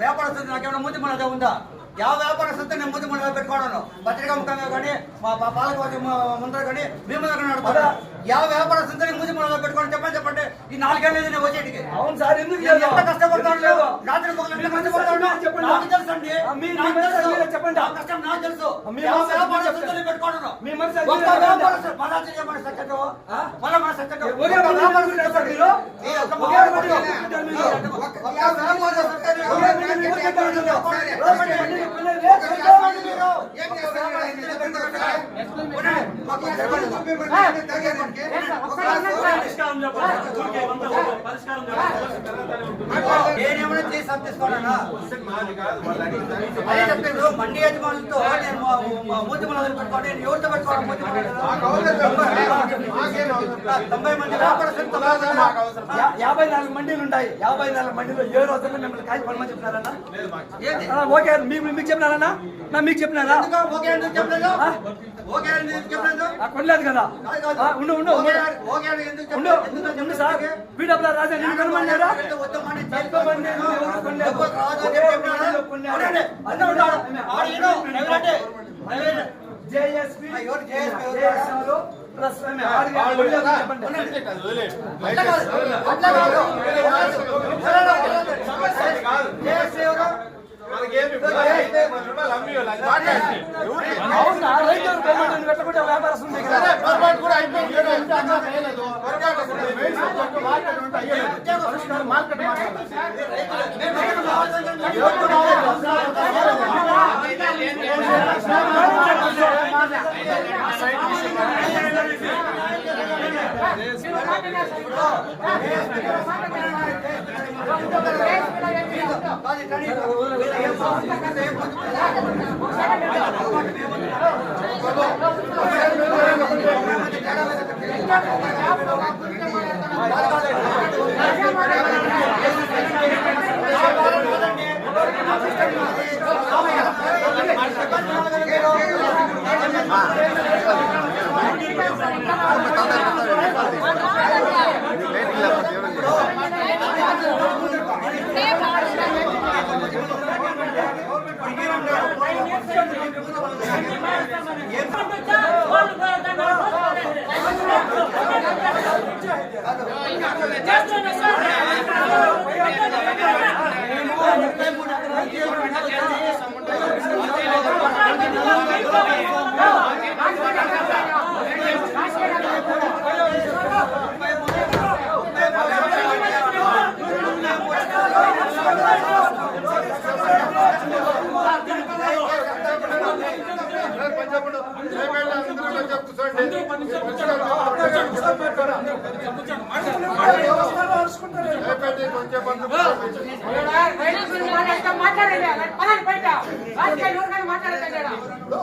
C: వ్యాపారస్తులు నాకేమైనా మూతి మనదే ఉందా? ಯಾವ ವ್ಯಾಪಾರಸ್ಥರು నేను ముందు మనం పెట్టుకోవడం పత్రికా ముఖంగా కానీ మా పాలకవర్గ ముందర కానీ మేము నడుపుతాం. ಯಾವ వ్యాపారస్తులు ముందు మనం పెట్టుకోవడం చెప్పండి. ఈ 4 ఏళ్ళ నేను వచ్చేటికి
A: అవును సార్, ఎందుకు
C: ఎంత కష్టపడతాను రాత్రి కష్టపడతాను నాకు తెలుసు అండి.
A: చెప్పండి,
C: కష్టం నాకు తెలుసు. పెట్టుకోవడం
A: మీ మనసు
C: నేనేమైనా చేసి తీసుకోవాలన్నా అదే చెప్తాను. మండి యజమానులతో నేను మూతి మొదలు పెట్టుకోవాలి. నేను ఎవరితో పెట్టుకోవాలి? 90 మంది
A: 54 మండీలు ఉంటాయి. 54 మండీలో ఏ రోజు మిమ్మల్ని కాయ పడమని చెప్పినారన్నా? ఓకే, మీకు చెప్పినారన్నా? మీకు చెప్పినారా?
C: కొనలేదు
A: కదా ఉండు ఉండు ఉండు సార్ వీడబ్లా రాజా నేను కనుమన్నాడా జేఎస్పీ ప్లస్ వ్యాపారస్తుంది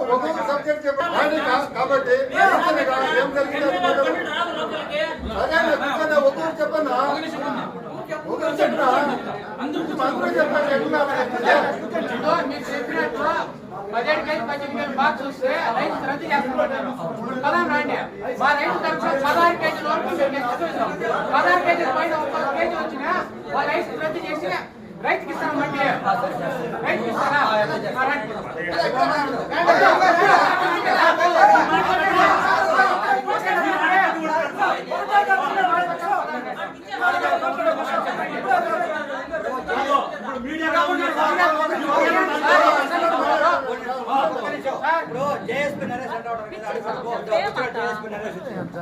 D: ఒక్కొక్క సబ్జెక్ట్ చెప్పండి కాబట్టి ఏం కలిగింది ఒక్కొక్కరు చెప్పన్నా ఒకరు చెప్పినా అందరూ చెప్పండి ఎట్లా
G: మీకు చెప్పినట్టు 17 బాక్స్ వస్తే రైతు రద్దు చేస్తున్నారు. పదాం రాండి మా రైతు తరఫున 16 కేజీల వరకు మేము ఎక్స్క్లూజివ్ 16 కేజీల పైన 1 కేజీ వచ్చినా వాళ్ళ రైతు రద్దు చేసి రైతుకి ఇస్తామండి. రైతుకి ఇస్తారా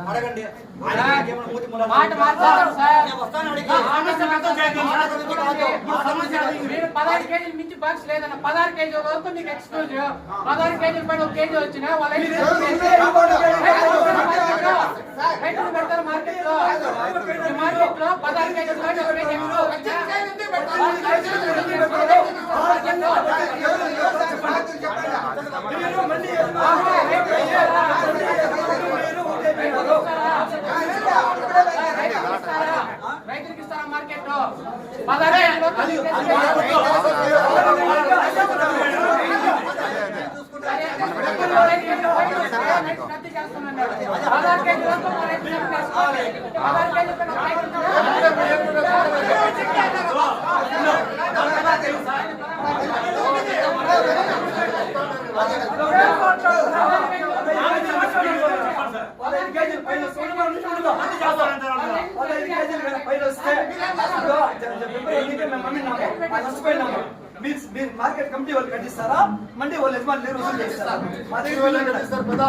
A: అడగండి
G: మాట మాట్లాడతారు సార్. మీరు 16 కేజీలు మించి బాక్స్ లేదన్న 16 కేజీల వరకు మీకు ఎక్స్క్లూజివ్ 16 కేజీల పైన 1 కేజీ వచ్చినా వాళ్ళ రైతులు పెడతారు మార్కెట్ లో 16 కేజీల పైన 1 కేజీ రైతులకు ఇస్తారా మార్కెట్ లో 16
A: మార్కెట్ కమిటీ వాళ్ళు కట్టిస్తారా మండి వాళ్ళు యజమాని లేరు వసూలు చేస్తారా మా దగ్గర
D: వాళ్ళు కట్టిస్తారు కదా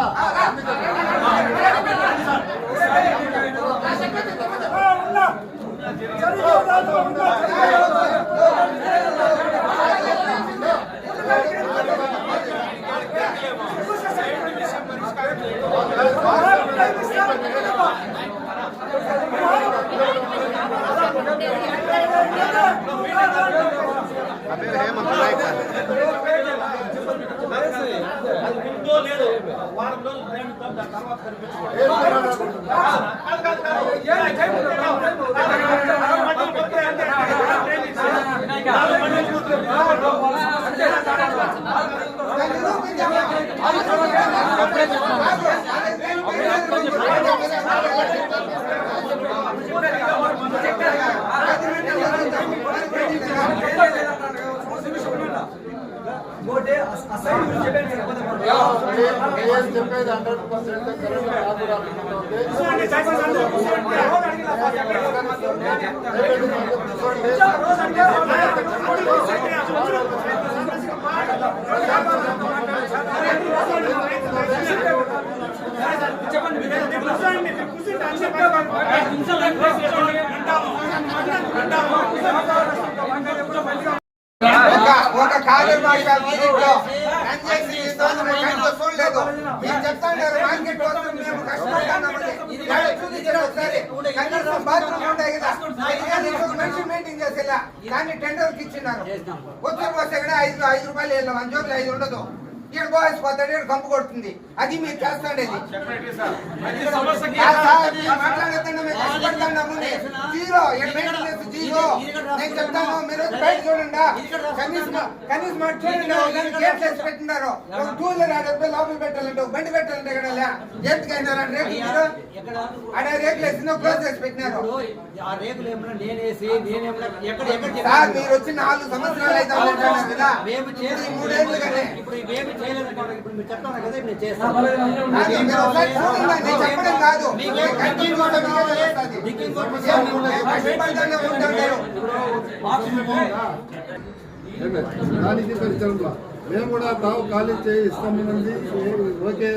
A: అప్పుడే
D: నేను చెప్పేది 100% కరెక్ట్ కాదు రాకుంటే
H: ఒక కాలేజ్ మార్కెట్లో చూడలేదు. మీరు చెప్తాంటారు మార్కెట్ కోసం మేము కష్టపడుతున్నామని. ఒకసారి కనీసం బాత్రూమ్ ఉంటాయి కదా, మనిషి మెయింటైన్ చేసేలా కానీ టెండర్కి ఇచ్చినారు. వచ్చి వస్తే కూడా 5 రూపాయలు వెళ్ళాం, 5 జోకులు 5 ఉండదు. ఇక్కడ బాయ్స్ పోతాడు, ఇక్కడ కంపు కొడుతుంది. అది మీరు చేస్తాండేది మాట్లాడుతున్నా. మేము కష్టపడుతున్నాము. Zero maintenance zero. నేను చెప్తాను, మీరు బయట చూడండి. కనీసం చూడండి, గేట్ వేసి పెట్టినారు. ఒక 2 వీలర్ లోపల పెట్టాలంటే, ఒక బండి పెట్టాలంటే ఇక్కడ ఎందుకైనా రేట్లు మీరు అడే రేట్లు వేసి క్లోజ్ చేసి పెట్టినారు. సార్ మీరు వచ్చి 4 సంవత్సరాలు అయితే కదా, 3 ఏళ్ళు కానీ చెప్పడం కాదు.
D: దానికి పరిచయంలో మేము కూడా తావు ఖాళీ చేయి ఇస్తామన్నది ఓకే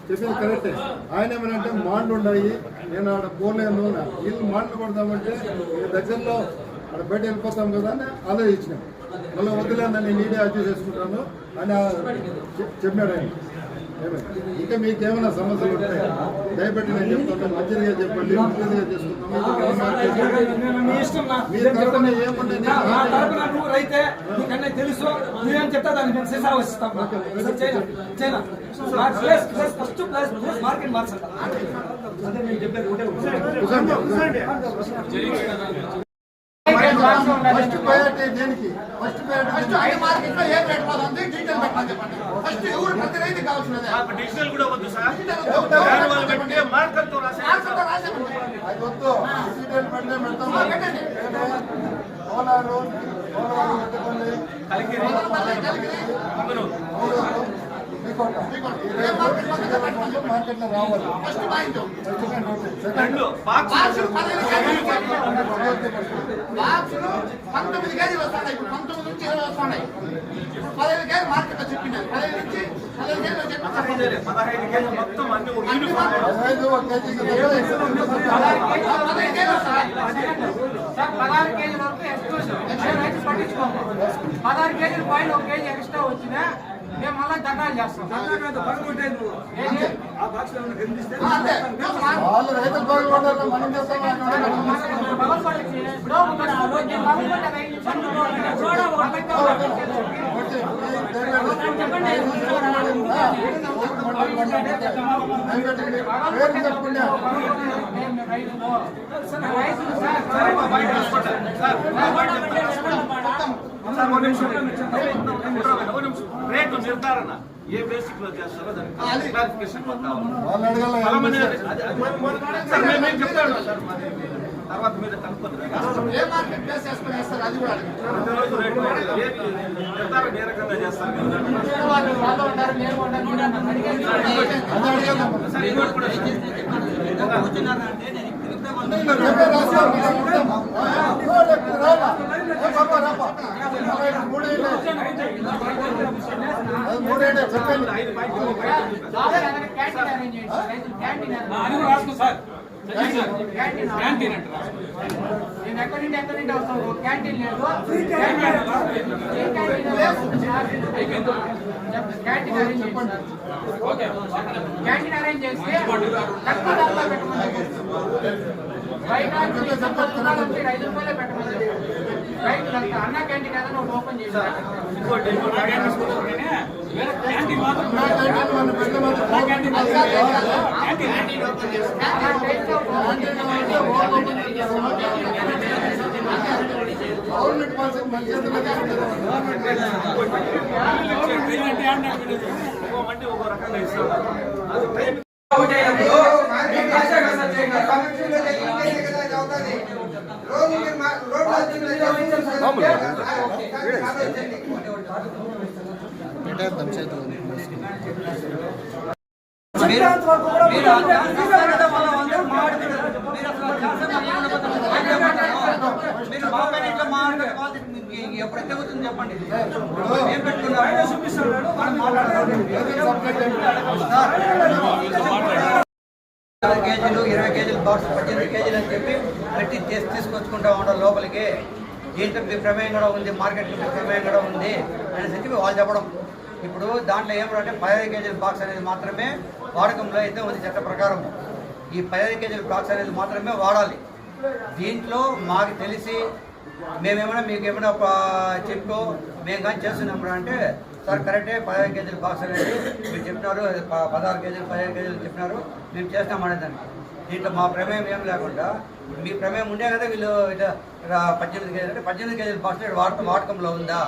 D: చెప్పింది కరెక్టే. ఆయన ఏమనంటే మాండ్లు ఉన్నాయి, నేను ఆడ పోలేను, వీళ్ళు మాండ్లు కొడదామంటే దగ్గరలో ఆడ బయట వెళ్ళిపోతాం కదా అని ఆలోచించినాం. మళ్ళీ వద్దులేనా, నేను నీడే అడ్జస్ట్ చేసుకుంటాను అని చెప్పినాడు ఆయన. ఇంకా మీకేమైనా సమస్యలు ఉంటాయి దయపెట్టి నేను చెప్తాను, మంచిగా చెప్పండి, మంచిగా చేసుకుంటాను. మీరు తరపున ఏముంటే
A: అయితే నీకన్నా తెలుసు, నువ్వేం చెప్తా దాన్ని మేము శిశా వస్తాం. ఫస్ట్ మార్కెట్ మార్చాలి. అదే నేను చెప్పేది
D: ఫస్ట్ ప్రయారిటీ దేనికి? ఫస్ట్ ప్రయారిటీ
G: ఐదు మార్కెట్ లో ఏం రేట్ పోతుంది డీటెయిల్ పెట్టమని చెప్పండి. ఫస్ట్ ఎవరు ప్రతి రైతు కావాల్సినది
B: డిజిటల్ కూడా వద్దు సార్.
G: మార్కెట్
D: అది వద్దు, డీటెయిల్ పెట్టే పెడతాం. ఓలారు పెట్టుకోండి, మార్కెట్ లో రావాలి.
G: ఫస్ట్ పాయింట్
B: రెండు
G: బాక్సులు 19 కేజీలు వస్తున్నాయి. ఇప్పుడు 19 నుంచి 20 వస్తున్నాయి. 15 కేజీలు మార్కెట్ లో చెప్పింది. 15 నుంచి 15 కేజీలు చెప్పి
B: 15 కేజీలు మొత్తం అన్ని యూనిఫామ్
G: 15 కేజీలు వస్తాయి. 16 కేజీల వరకు ఎక్స్క్లూజివ్ రైతు పట్టించుకోము. 16 కేజీల పైన 1 కేజీ ఎక్స్ట్రా వచ్చినా మేము మళ్ళీ దండాలు చేస్తాం.
D: వాళ్ళు రైతులు బాగుపడాలి, మనం చేస్తాం.
B: రేటు నిర్ధారణ ఏ బేసిక్ లో చేస్తారో దానికి క్లారిఫికేషన్
D: వాళ్ళు అడగాలి.
B: మేము చెప్తాను సార్, తర్వాత మీద కనుక్కొని
G: ఏ మార్కెట్ బేస్ చేసుకుని వేస్తారు అది కూడా
B: ప్రతిరోజు రేటు నిర్ధారణ ఏ రకంగా చేస్తారు.
G: వాళ్ళు ఉంటారు, నేను ఉంటాను.
D: మూడేళ్ళే చెప్పండి.
G: క్యాంటీన్ అరేంజ్ చేయండి. క్యాంటీన్ నేను ఎక్కడి నుండి వస్తాను. క్యాంటీన్ లేదు, క్యాంటీన్ అరేంజ్ చెప్పండి. క్యాంటీన్ అరేంజ్ చేసి తక్కువ ధరలో పెట్టమని బయట 5 రూపాయలే పెట్టమని రైతులంతా అన్న క్యాంటీన్ ఏదైనా ఓపెన్ చేసి
D: గవర్నమెంట్ పాలసీ మంచి
B: ఒక్కో రకంగా ఇస్తారు. అది టైం
H: రోజు
C: డిమాండ్ చెప్పినారు. మీరు ఆ ఛాన్స్ ఇస్తారు కదా, వాళ్ళందరూ మాట్లాడుతున్నారు. మీరు అసలు ఆ ఛాన్స్ అన్నా మీరు మా పైన ఇట్లా మాట్లాడకపోతే ఎప్పుడైతే అవుతుంది చెప్పండి. ఏం పెట్టుకున్నారు చూపిస్తున్నాడు మనం మాట్లాడాలి. 10 కేజీలు 20 కేజీలు బాక్స్ 18 కేజీలు అని చెప్పి పెట్టి తీసుకొచ్చుకుంటా ఉంటాం లోపలికి. దీంట్లో మీ ప్రమేయం కూడా ఉంది, మార్కెట్లో మీ ప్రమేయం కూడా ఉంది అనేసి చెప్పి వాళ్ళు చెప్పడం. ఇప్పుడు దాంట్లో ఏమంటే 15 కేజీల బాక్స్ అనేది మాత్రమే వాడకంలో అయితే ఉంది చట్ట ప్రకారం. ఈ 15 కేజీల బాక్స్ అనేది మాత్రమే వాడాలి. దీంట్లో మాకు తెలిసి మేమేమైనా మీకు ఏమైనా చెప్పు మేము కానీ చేస్తున్నాము అంటే సార్ కరెక్టే 15 కేజీల బాక్స్ అనేది మీరు చెప్పినారు, 16 కేజీలు 15 కేజీలు చెప్పినారు, మేము చేస్తామనేదాన్ని. దీంట్లో మా ప్రమేయం ఏం లేకుండా మీ ప్రమేయం ఉండే కదా వీళ్ళు ఇట్లా 18 కేజీలు అంటే 18 కేజీల బాక్స్ వాడకంలో ఉందా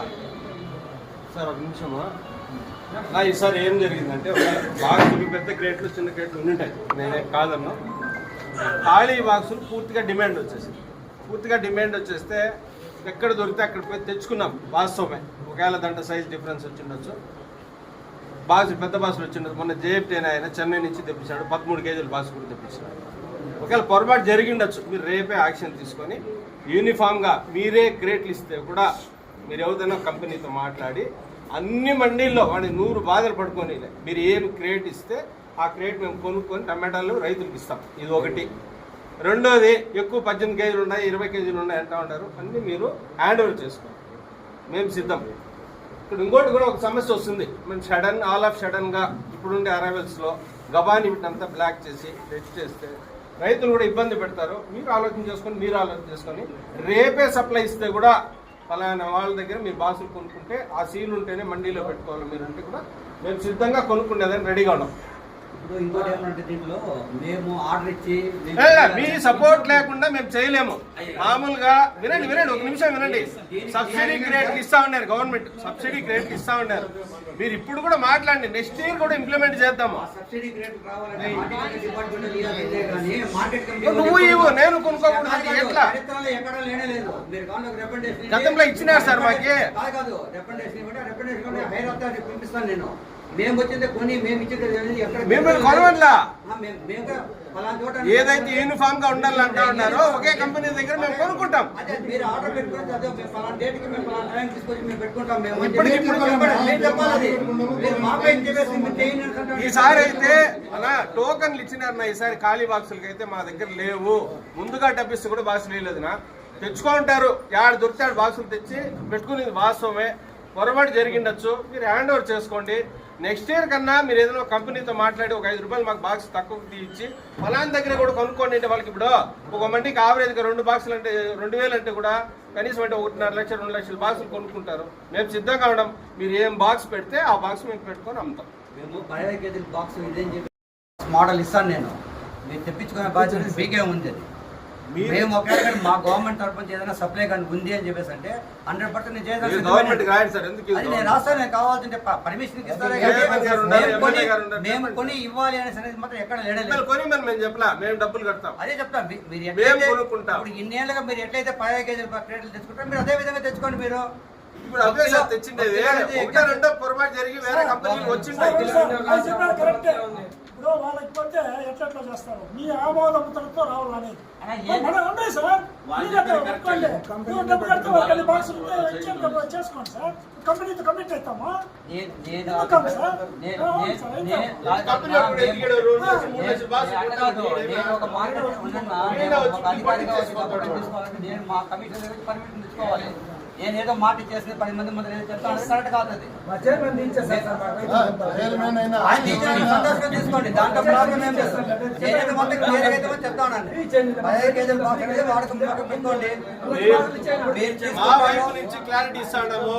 B: సార్? ఒక నిమిషము. ఈసారి ఏం జరిగిందంటే బాక్సులు పెద్ద క్రేట్లు చిన్న క్రేట్లు ఉంటాయి, నేనే కాదన్నా. ఖాళీ బాక్సులు పూర్తిగా డిమాండ్ వచ్చేసింది. పూర్తిగా డిమాండ్ వచ్చేస్తే ఎక్కడ దొరికితే అక్కడ పోయి తెచ్చుకున్నాం. వాస్తవమే, ఒకవేళ దాంట్లో సైజ్ డిఫరెన్స్ వచ్చిండొచ్చు. బాక్స్ పెద్ద బాక్సులు వచ్చిండొచ్చు. మొన్న జేఎఫ్టీ ఆయన చెన్నై నుంచి తెప్పించాడు, 13 కేజీల బాక్స్ కూడా తెప్పించాడు. ఒకవేళ పొరపాటు జరిగిండొచ్చు. మీరు రేపే యాక్షన్ తీసుకొని యూనిఫామ్గా మీరే క్రేట్లు ఇస్తే కూడా మీరు ఎవరిదైనా కంపెనీతో మాట్లాడి అన్ని మండీల్లో వాడిని 100 బాధలు పడుకొని మీరు ఏం క్రేట్ ఇస్తే ఆ క్రేట్ మేము కొనుక్కొని టమాటాలు రైతులకు ఇస్తాం. ఇది ఒకటి. రెండోది, ఎక్కువ 18 కేజీలు ఉన్నాయి 20 కేజీలు ఉన్నాయి అంటూ ఉంటారు, అన్నీ మీరు హ్యాండ్ ఓవర్ చేసుకోండి, మేము సిద్ధం. ఇక్కడ ఇంకోటి కూడా ఒక సమస్య వస్తుంది. మేము ఆల్ ఆఫ్ సడన్గా ఇప్పుడుండే అరైవల్స్లో గబాని వీటినంతా బ్లాక్ చేసి రెడ్ చేస్తే రైతులు కూడా ఇబ్బంది పెడతారు. మీరు ఆలోచన చేసుకొని రేపే సప్లై ఇస్తే కూడా ఫలానా వాళ్ళ దగ్గర మీరు బాక్సులు కొనుక్కుంటే ఆ సీల్ ఉంటేనే మండీలో పెట్టుకోవాలి మీరు అంటే కూడా మేము సిద్ధంగా కొనుక్కునేదని రెడీగా ఉన్నాం.
C: ఇప్పుడు ఇంకోటి ఏమంటే దీంట్లో మేము ఆర్డర్ ఇచ్చి
B: మీ సపోర్ట్ లేకుండా మేము చేయలేము. మామూలుగా వినండి ఒక నిమిషం వినండి. సబ్సిడీ క్రేట్లు ఇస్తా ఉన్నారు, గవర్నమెంట్ సబ్సిడీ క్రేట్లు ఇస్తా ఉన్నారు. మీరు ఇప్పుడు కూడా మాట్లాడండి, నెక్స్ట్ ఇయర్ కూడా ఇంప్లిమెంట్ చేద్దాము. నువ్వు ఇవ్వు, నేను కొనుక్కోకూడదు. ఎట్లా గతంలో ఇచ్చినారు సార్ మాకి.
C: కాదు పంపిస్తాను నేను. మేము వచ్చిందే కొని మేము
B: ఏదైతే యూనిఫామ్ గా ఉండాలంటా ఉన్నారో ఒకే కంపెనీ దగ్గర మేము కొనుక్కుంటాం.
C: మీరు ఆర్డర్
B: ఈసారి అయితే అలా టోకన్లు ఇచ్చినారన్న. ఈసారి ఖాళీ బాక్సులకి అయితే మా దగ్గర లేవు. ముందుగా డబ్బిస్తే కూడా బాక్సులు వేయలేదునా, తెచ్చుకుంటారు. యాడ్ దొరికితే బాక్సులు తెచ్చి పెట్టుకునేది వాస్తవమే. పొరపాటు జరిగిండొచ్చు, మీరు హ్యాండ్ ఓవర్ చేసుకోండి. నెక్స్ట్ ఇయర్ కన్నా మీరు ఏదైనా కంపెనీతో మాట్లాడి ఒక 5 రూపాయలు మాకు బాక్స్ తక్కువ ఇచ్చి ఫలానా దగ్గర కూడా కొనుక్కోండి అంటే వాళ్ళకి ఇప్పుడు ఒక మండికి ఆవరేజ్గా 2 బాక్సులు అంటే 2000 అంటే కూడా కనీసం అంటే 1.5 లక్షలు 2 లక్షల బాక్సులు కొనుక్కుంటారు. మేము సిద్ధంగా ఉన్నాం. మీరు ఏం బాక్స్ పెడితే ఆ బాక్స్ మేము పెట్టుకొని అమ్ముతాం.
C: మేము 15 కేజీల బాక్స్ ఇదేం చెప్పి మోడల్ ఇస్తాను నేను. మీరు తెప్పించుకునే బాధ్యత మీకే ఉంది. మేము ఒకవేళ మా గవర్నమెంట్ తరఫు నుంచి ఏదైనా సప్లై కానీ ఉంది అని చెప్పేసి అంటే 100% నేను రాస్తాను. నేను కావాల్సింటే పర్మిషన్ ఇస్తారే, మేము కొని ఇవ్వాలి అనేసి అనేది మాత్రం ఎక్కడ
B: మేము డబ్బులు కడతాం.
C: అదే చెప్తాను. మీరు ఇప్పుడు ఇన్నేళ్ళుగా మీరు ఎట్లయితే 15 కేజీల క్రేట్లు తెచ్చుకుంటారో మీరు అదే విధంగా తెచ్చుకోండి. మీరు
B: ఇప్పుడు అదే సార్ తెచ్చిండేది. పొరపాటు జరిగి వేరే కంపెనీలు వచ్చిండే.
I: ఇప్పుడు వాళ్ళకి పోతే ఎట్లా చేస్తారు, మీ ఆమోదంతో రావాలని ఉన్నాయి సార్. డబ్బు కడితే బాక్స్ చేసుకోండి సార్. కంపెనీతో కమిట్ అవుతామా?
C: నేను మా కమిషన్ దగ్గర పర్మిషన్ తెచ్చుకోవాలి. నేనేదో మాట చేస్తే 10 మంది ముందు చెప్తాను, కరెక్ట్ కాదు. సంతోషంగా తీసుకోండి, దాంట్లో ప్రాబ్లం ఏం లేదు. నేనైతే మొత్తం క్లియర్ అయితే చెప్తానండి. 15 కేజీల బాక్స్ అనేది వాడకం పెట్టుకోండి.
B: క్లారిటీ ఇస్తాము.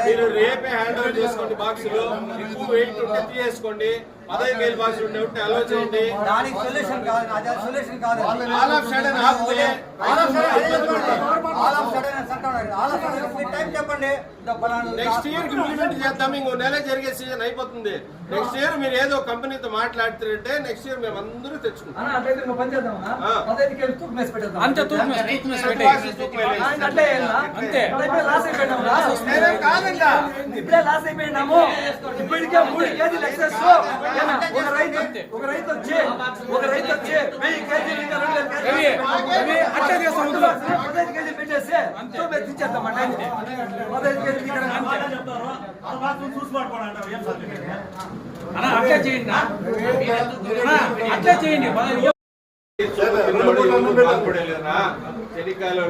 B: మీరు రేపే హ్యాండ్ ఓవర్ చేసుకోండి. బాక్సులు ఎక్కువ వెయిట్ ఉంటే తీసుకోండి. 15,000 బాక్సులు ఉంటే అలో చేయండి.
A: దానికి సొల్యూషన్ కాదు, అదే సొల్యూషన్ కాదు.
B: ఆల్ ఆఫ్ సడన్ ఆగితే
A: టైం చెప్పండి.
B: నెక్స్ట్ ఇయర్ కి ఇంప్లిమెంట్ చేద్దాం. ఇంకో నెల జరిగే సీజన్ అయిపోతుంది. నెక్స్ట్ ఇయర్ మీరు ఏదో కంపెనీతో మాట్లాడుతుంటే నెక్స్ట్ ఇయర్ మేము అందరూ తెచ్చుకుంటాం.
A: అంటే ఇంకో పని చేద్దాం. తూకం వేసి పెట్టేద్దాం.
B: అంతే తూకం వేసి
A: అంటే లాస్ అయిపోయినాము. ఇప్పుడే లాస్ అయిపోయినాము. ఇప్పటికే 3 కేజీలు ఎక్సెస్. ఒక రైతు వచ్చి 1000 కేజీలు ఇంకా 15 కేజీలు పెట్టేసి తెచ్చేద్దామంటే 15 కేజీలు
B: అట్లా చేయండి. చెనికాయలు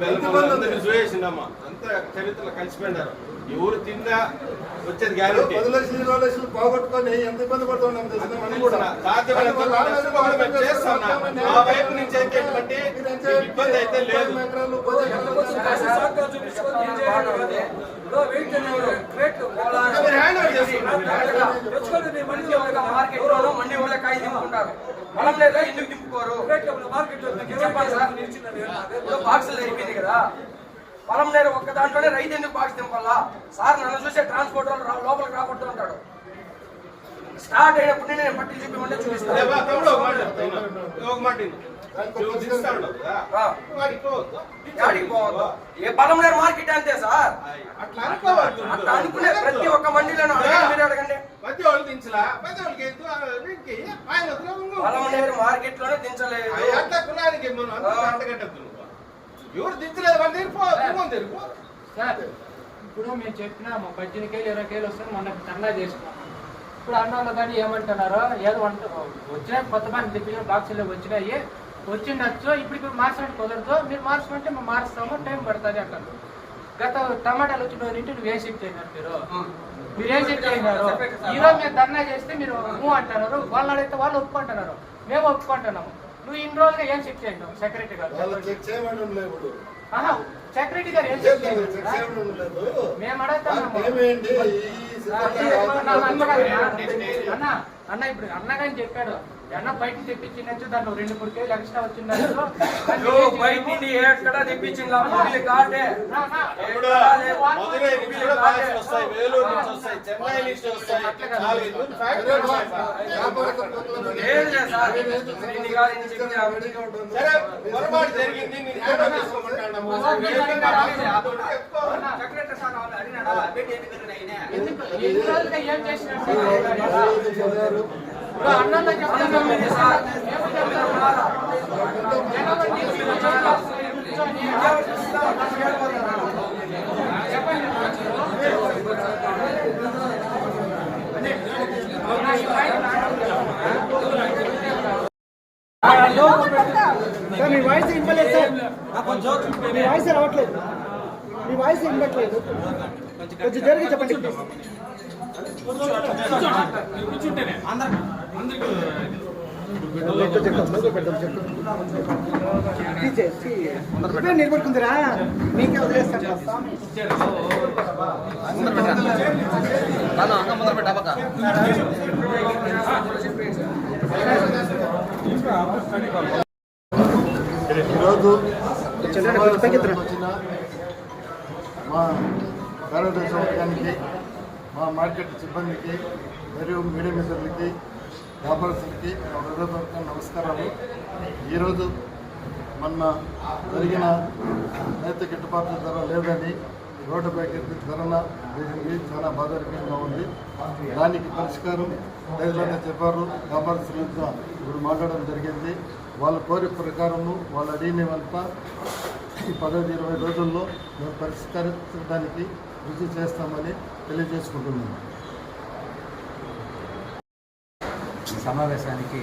B: బెల్లం చూసేసిందమ్మా. అంతా చరిత్రలో కలిసిపోయినారు. ఎవరు తిన్నా వచ్చేది గ్యారెంటీ.
D: 10 లక్షలు 20 లక్షలు పోగొట్టుకొని ఎంత ఇబ్బంది పడుతున్నాం తెలుసా మనం కూడా.
B: సాధ్యమైనంత చేస్తాం. ఆ వైపు నుంచి అయితే ఎటువంటి ఇబ్బంది అయితే లేదు.
A: ఎందుకు దింపుకోరు? బాక్సులు అయిపోయింది కదా. పొలం నేరు ఒక్క దాంట్లోనే రైతు ఎందుకు బాక్స్ దింపాలా? సార్ నన్ను చూసే ట్రాన్స్పోర్ట్ వాళ్ళు లోపలికి రాబడుతూ ఉంటాడు. స్టార్ట్ అయినప్పుడు నేను పట్టి చూపిమంటే చూపిస్తాను. ఏ పొలం నేరు మార్కెట్ అంతే సార్. అట్లా అనుకునే ప్రతి ఒక్క మండీలను మీరు అడగండి. పొలం నేరు మార్కెట్ లోనే దించలేదు.
B: ఎవరు దించలేదు.
G: సార్ ఇప్పుడు మేము చెప్పినాము 18 కేలు 20 కేలు వస్తే మొన్న ధర్నా చేసుకున్నాం. ఇప్పుడు అన్నోళ్ళు కానీ ఏమంటున్నారో ఏదో వచ్చినాయి కొత్త మంది తెప్పించిన బాక్సులు వచ్చినాయి వచ్చిండొచ్చు. ఇప్పుడు మార్చడానికి కుదరదు. మీరు మార్చమంటే మేము మారుస్తాము, టైం పడుతుంది అంటారు. గత టమాటాలు వచ్చిన ఇంటిని వేసి అయినారు. మీరు ఏం చెక్ అయినారు? ఈరోజు మేము ధర్నా చేస్తే మీరు అంటున్నారు. వాళ్ళు అడిగితే వాళ్ళు ఒప్పుకుంటున్నారు, మేము ఒప్పుకుంటున్నాము. నువ్వు ఇన్ని రోజులుగా ఏం చెక్ చేయండి సెక్రటరీ గారు? సెక్రటరీ గారు ఏం చెక్ చేయండి? మేము అడుగుతున్నాము అన్న ఇప్పుడు అన్నగాని చెప్పాడు అన్న బయట తెప్పించినచ్చు దాంట్లో 2-3 కేజీలు ఎక్స్ట్రా వచ్చిందన్నారు.
A: బయట ఎక్కడ తెప్పించింది
G: ఎన్ని రోజులుగా ఏం చేసినట్టు అన్నంలో చెప్తాను.
I: మీ వాయిస్ ఇవ్వలేదు సార్. మీ వాయిస్ రావట్లేదు. మీ వాయిస్ ఇవ్వట్లేదు. కొంచెం జరిగి చెప్పండి. నిలబడుకుందిరా మీకే వదిలేస్తాను.
D: ఈరోజు వచ్చిన మా కార్యదర్శి వర్గానికి, మా మార్కెట్ సిబ్బందికి మరియు మీడియా మిత్రులకి, వ్యాపారస్తులకి హృదయపూర్వక నమస్కారాలు. ఈరోజు మొన్న జరిగిన నేత గిట్టుబాటు ధర లేదని రోడ్డుపైకి ధరన జరిగింది. చాలా బాధాకరంగా ఉంది. దానికి పరిష్కారం రైతులనే చెప్పారు. వ్యాపారస్తులతో ఇప్పుడు మాట్లాడడం జరిగింది. వాళ్ళ కోరిక ప్రకారము వాళ్ళు అడిగినవంతా ఈ 15-20 రోజుల్లో మేము పరిష్కరించడానికి కృషి చేస్తామని తెలియజేసుకుంటున్నాము.
C: ఈ సమావేశానికి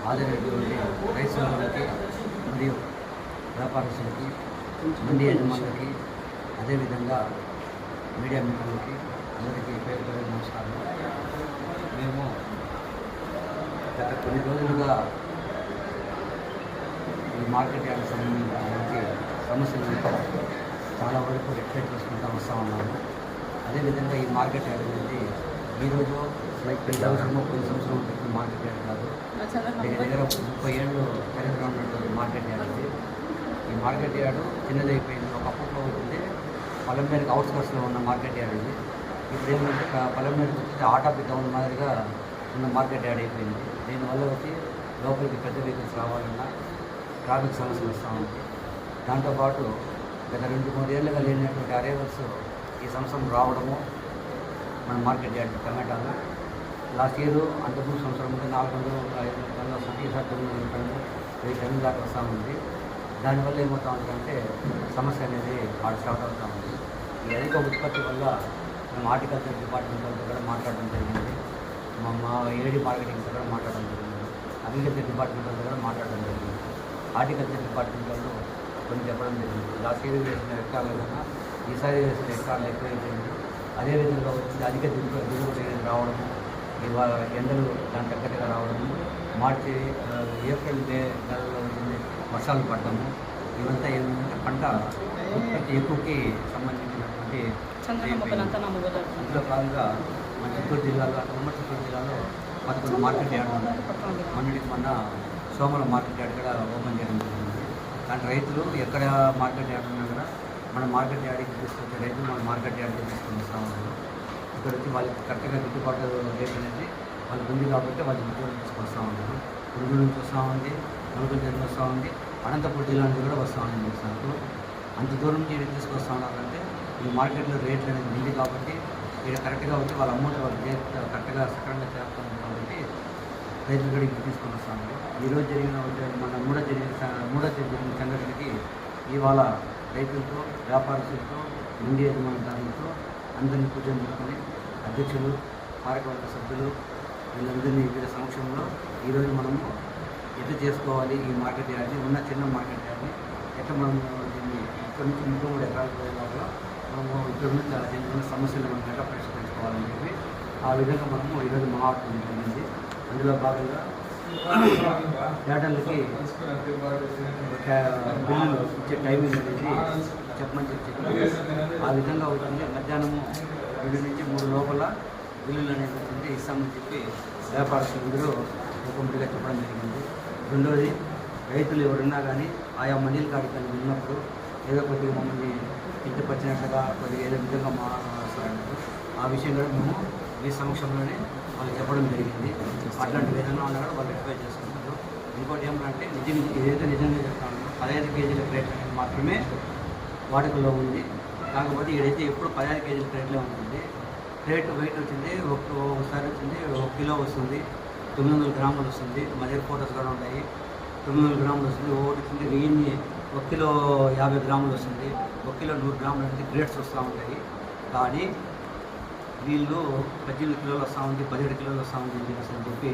C: హాజరైనటువంటి రైతు సోదరులకి మరియు వ్యాపారస్తులకి, మండీ యజమానులకి, అదేవిధంగా మీడియా మిత్రులకి అందరికీ పేరు పేరు నమస్కారం. మేము గత కొన్ని రోజులుగా ఈ మార్కెట్ యార్డ్ సంబంధించిన సమస్యలను చాలా వరకు రెక్టిఫై చేసుకుంటూ వస్తూ ఉన్నాము. అదేవిధంగా ఈ మార్కెట్ యార్డ్ అనేది ఈరోజు ప్రతి సంవత్సరము పెట్టిన మార్కెట్ యార్డ్ కాదు. దగ్గర 30 ఏళ్ళు చరిత్ర ఉన్నటువంటి మార్కెట్ యార్డ్ ఇది. ఈ మార్కెట్ యార్డు చిన్నదైపోయింది. ఒకప్పట్లో వచ్చింది పలంనేరుకి అవుట్స్కట్స్లో ఉన్న మార్కెట్ యార్డ్ ఇది. ఇప్పుడు ఏమంటే పలంనేరుకి వచ్చి ఆర్ట్ ఆఫ్ ది టౌన్ మాదిరిగా ఉన్న మార్కెట్ యార్డ్ అయిపోయింది. దీనివల్ల వచ్చి లోపలికి పెద్ద వెహికల్స్ రావాలన్నా ట్రాఫిక్ సమస్యలు వస్తూ ఉంది. దాంతోపాటు గత 2-3 ఏళ్ళుగా లేనటువంటి అరైవల్స్ ఈ సంవత్సరం రావడము మన మార్కెట్ యార్డ్ టమాటాలు లాస్ట్ ఇయర్ అంతకుముందు సంవత్సరం ముందు 400-500 టన్నులు వస్తుంది. ఈసారి 900 టన్నులు 1000 టన్నుల దాకా వస్తూ ఉంది. దానివల్ల ఏమవుతా ఉంటుందంటే సమస్య అనేది ఆడ స్టార్ట్ అవుతూ ఉంది. ఈ అధిక ఉత్పత్తి వల్ల మేము హార్టికల్చర్ డిపార్ట్మెంట్ వాళ్ళతో కూడా మాట్లాడడం జరిగింది. మా ఏడీ మార్కెటింగ్తో కూడా మాట్లాడడం జరిగింది. అగ్రికల్చర్ డిపార్ట్మెంట్ వాళ్ళతో కూడా మాట్లాడడం జరిగింది. హార్టికల్చర్ డిపార్ట్మెంట్ వాళ్ళు కొన్ని చెప్పడం జరిగింది. లాస్ట్ ఇయర్ వేసిన హెక్టార్లు కన్నా ఈసారి వేసిన హెక్టార్లు ఎక్కువైపోయింది. అదేవిధంగా వచ్చింది అధిక దిగుబడి రావడము, ఇవాళ ఎండలు దాని తగ్గట్టుగా రావడము, మార్చి ఏప్రిల్ మే నెలలో వచ్చింది వర్షాలు పడటము, ఇవంతా ఏంటంటే పంట ఉత్పత్తి ఎక్కువకి సంబంధించినటువంటి అందులో భాగంగా మన చిత్తూరు జిల్లాలో ఉమ్మడి చిత్తూరు జిల్లాలో 11 మార్కెట్ యార్డ్ ఉన్నాయి. మొన్న సోమల మార్కెట్ యార్డ్ కూడా ఓపెన్ చేయడం జరిగింది. కానీ రైతులు ఎక్కడ మార్కెట్ యార్డ్ ఉన్నా కూడా మన మార్కెట్ యార్డ్కి తీసుకొచ్చే రైతులు మన మార్కెట్ యార్డ్కి తీసుకొని వస్తూ ఉన్నారు. ఇక్కడ వచ్చి వాళ్ళకి కరెక్ట్గా గిట్టుబాటు రేట్ అనేది వాళ్ళకి ఉంది కాబట్టి వాళ్ళు గిట్టుబాటు తీసుకొస్తూ ఉన్నారు. గుంటూరు నుంచి వస్తూ ఉంది, నలుగురు నుంచి వస్తూ ఉంది, అనంతపురం జిల్లా నుంచి కూడా వస్తూ ఉంది. సరుకు అంత దూరం నుంచి ఇక్కడ తీసుకొస్తూ ఉన్నారంటే ఈ మార్కెట్లో రేట్లు అనేది ఉంది కాబట్టి ఇక్కడ కరెక్ట్గా వచ్చి వాళ్ళ అమౌంట్ వాళ్ళకి కరెక్ట్గా సక్రమంగా చేస్తుంది కాబట్టి రైతులు కూడా ఇక్కడ తీసుకొని వస్తూ ఉన్నారు. ఈరోజు జరిగిన మన మూడో జరిగిన సంఘటనకి ఇవాళ రైతులతో వ్యాపారస్తులతో ఇండి యజమానులతో అందరినీ కూర్చొని పెట్టుకొని అధ్యక్షులు కార్యవర్గ సభ్యులు వీళ్ళందరినీ వీళ్ళ సమక్షంలో ఈరోజు మనము ఎట్లా చేసుకోవాలి ఈ మార్కెట్ యార్డ్ని ఉన్న చిన్న మార్కెట్ యార్డ్ని ఎట్లా మనం దీన్ని ఇక్కడ నుంచి 3 ఎకరాలు పోయే లోపల మనము ఇక్కడ నుంచి దీనికి ఉన్న సమస్యలు మనం ఎట్లా పరిష్కరించుకోవాలని చెప్పి ఆ విధంగా మనము ఈరోజు మాట్లాడటం జరిగింది. అందులో భాగంగా డేటాలకి బిల్లులు ఇచ్చే టైమింగ్ అనేది చెప్పమని చెప్పి ఆ విధంగా అవుతుంది. మధ్యాహ్నము 2 నుంచి 3 లోపల బిల్లులు అనేది వచ్చింది ఇస్తామని చెప్పి వ్యాపారస్తులందరూ ముఖముడిగా చెప్పడం జరిగింది. రెండోది రైతులు ఎవరున్నా కానీ ఆయా మండల కాడికి ఉన్నప్పుడు ఏదో కొద్దిగా మమ్మల్ని కించపరిచినట్టుగా కొద్దిగా ఏదో విధంగా మాట్లాడుతున్నారు. ఆ విషయం కూడా మేము మీ సమక్షంలోనే వాళ్ళు చెప్పడం జరిగింది. అట్లాంటి విధంగా ఉన్నా కూడా వాళ్ళు రిక్వెస్ట్ చేసుకుంటారు. ఇంకోటి ఏమంటే ఏదైతే నిజంగా చెప్తాను 15 కేజీల క్రేట్ అనేది మాత్రమే వాడుకలో ఉంది. కాకపోతే ఇదైతే ఎప్పుడు 15 కేజీల క్రేట్లో ఉంటుంది. క్రేట్ వెయిట్ వచ్చింది ఒకసారి వచ్చింది 1 కిలో వస్తుంది, 900 గ్రాములు వస్తుంది. మా దగ్గర ఫోటోస్ కూడా ఉంటాయి. 900 గ్రాములు వస్తుంది. ఒకటి వచ్చింది 1 కిలో 50 గ్రాములు వస్తుంది, 1 కిలో 100 గ్రాములు అనేది గ్రేడ్స్ వస్తూ ఉంటాయి. కానీ వీళ్ళు 18 కిలోలు వస్తూ ఉంది, 17 కిలోలు వస్తూ ఉంది అని చెప్పి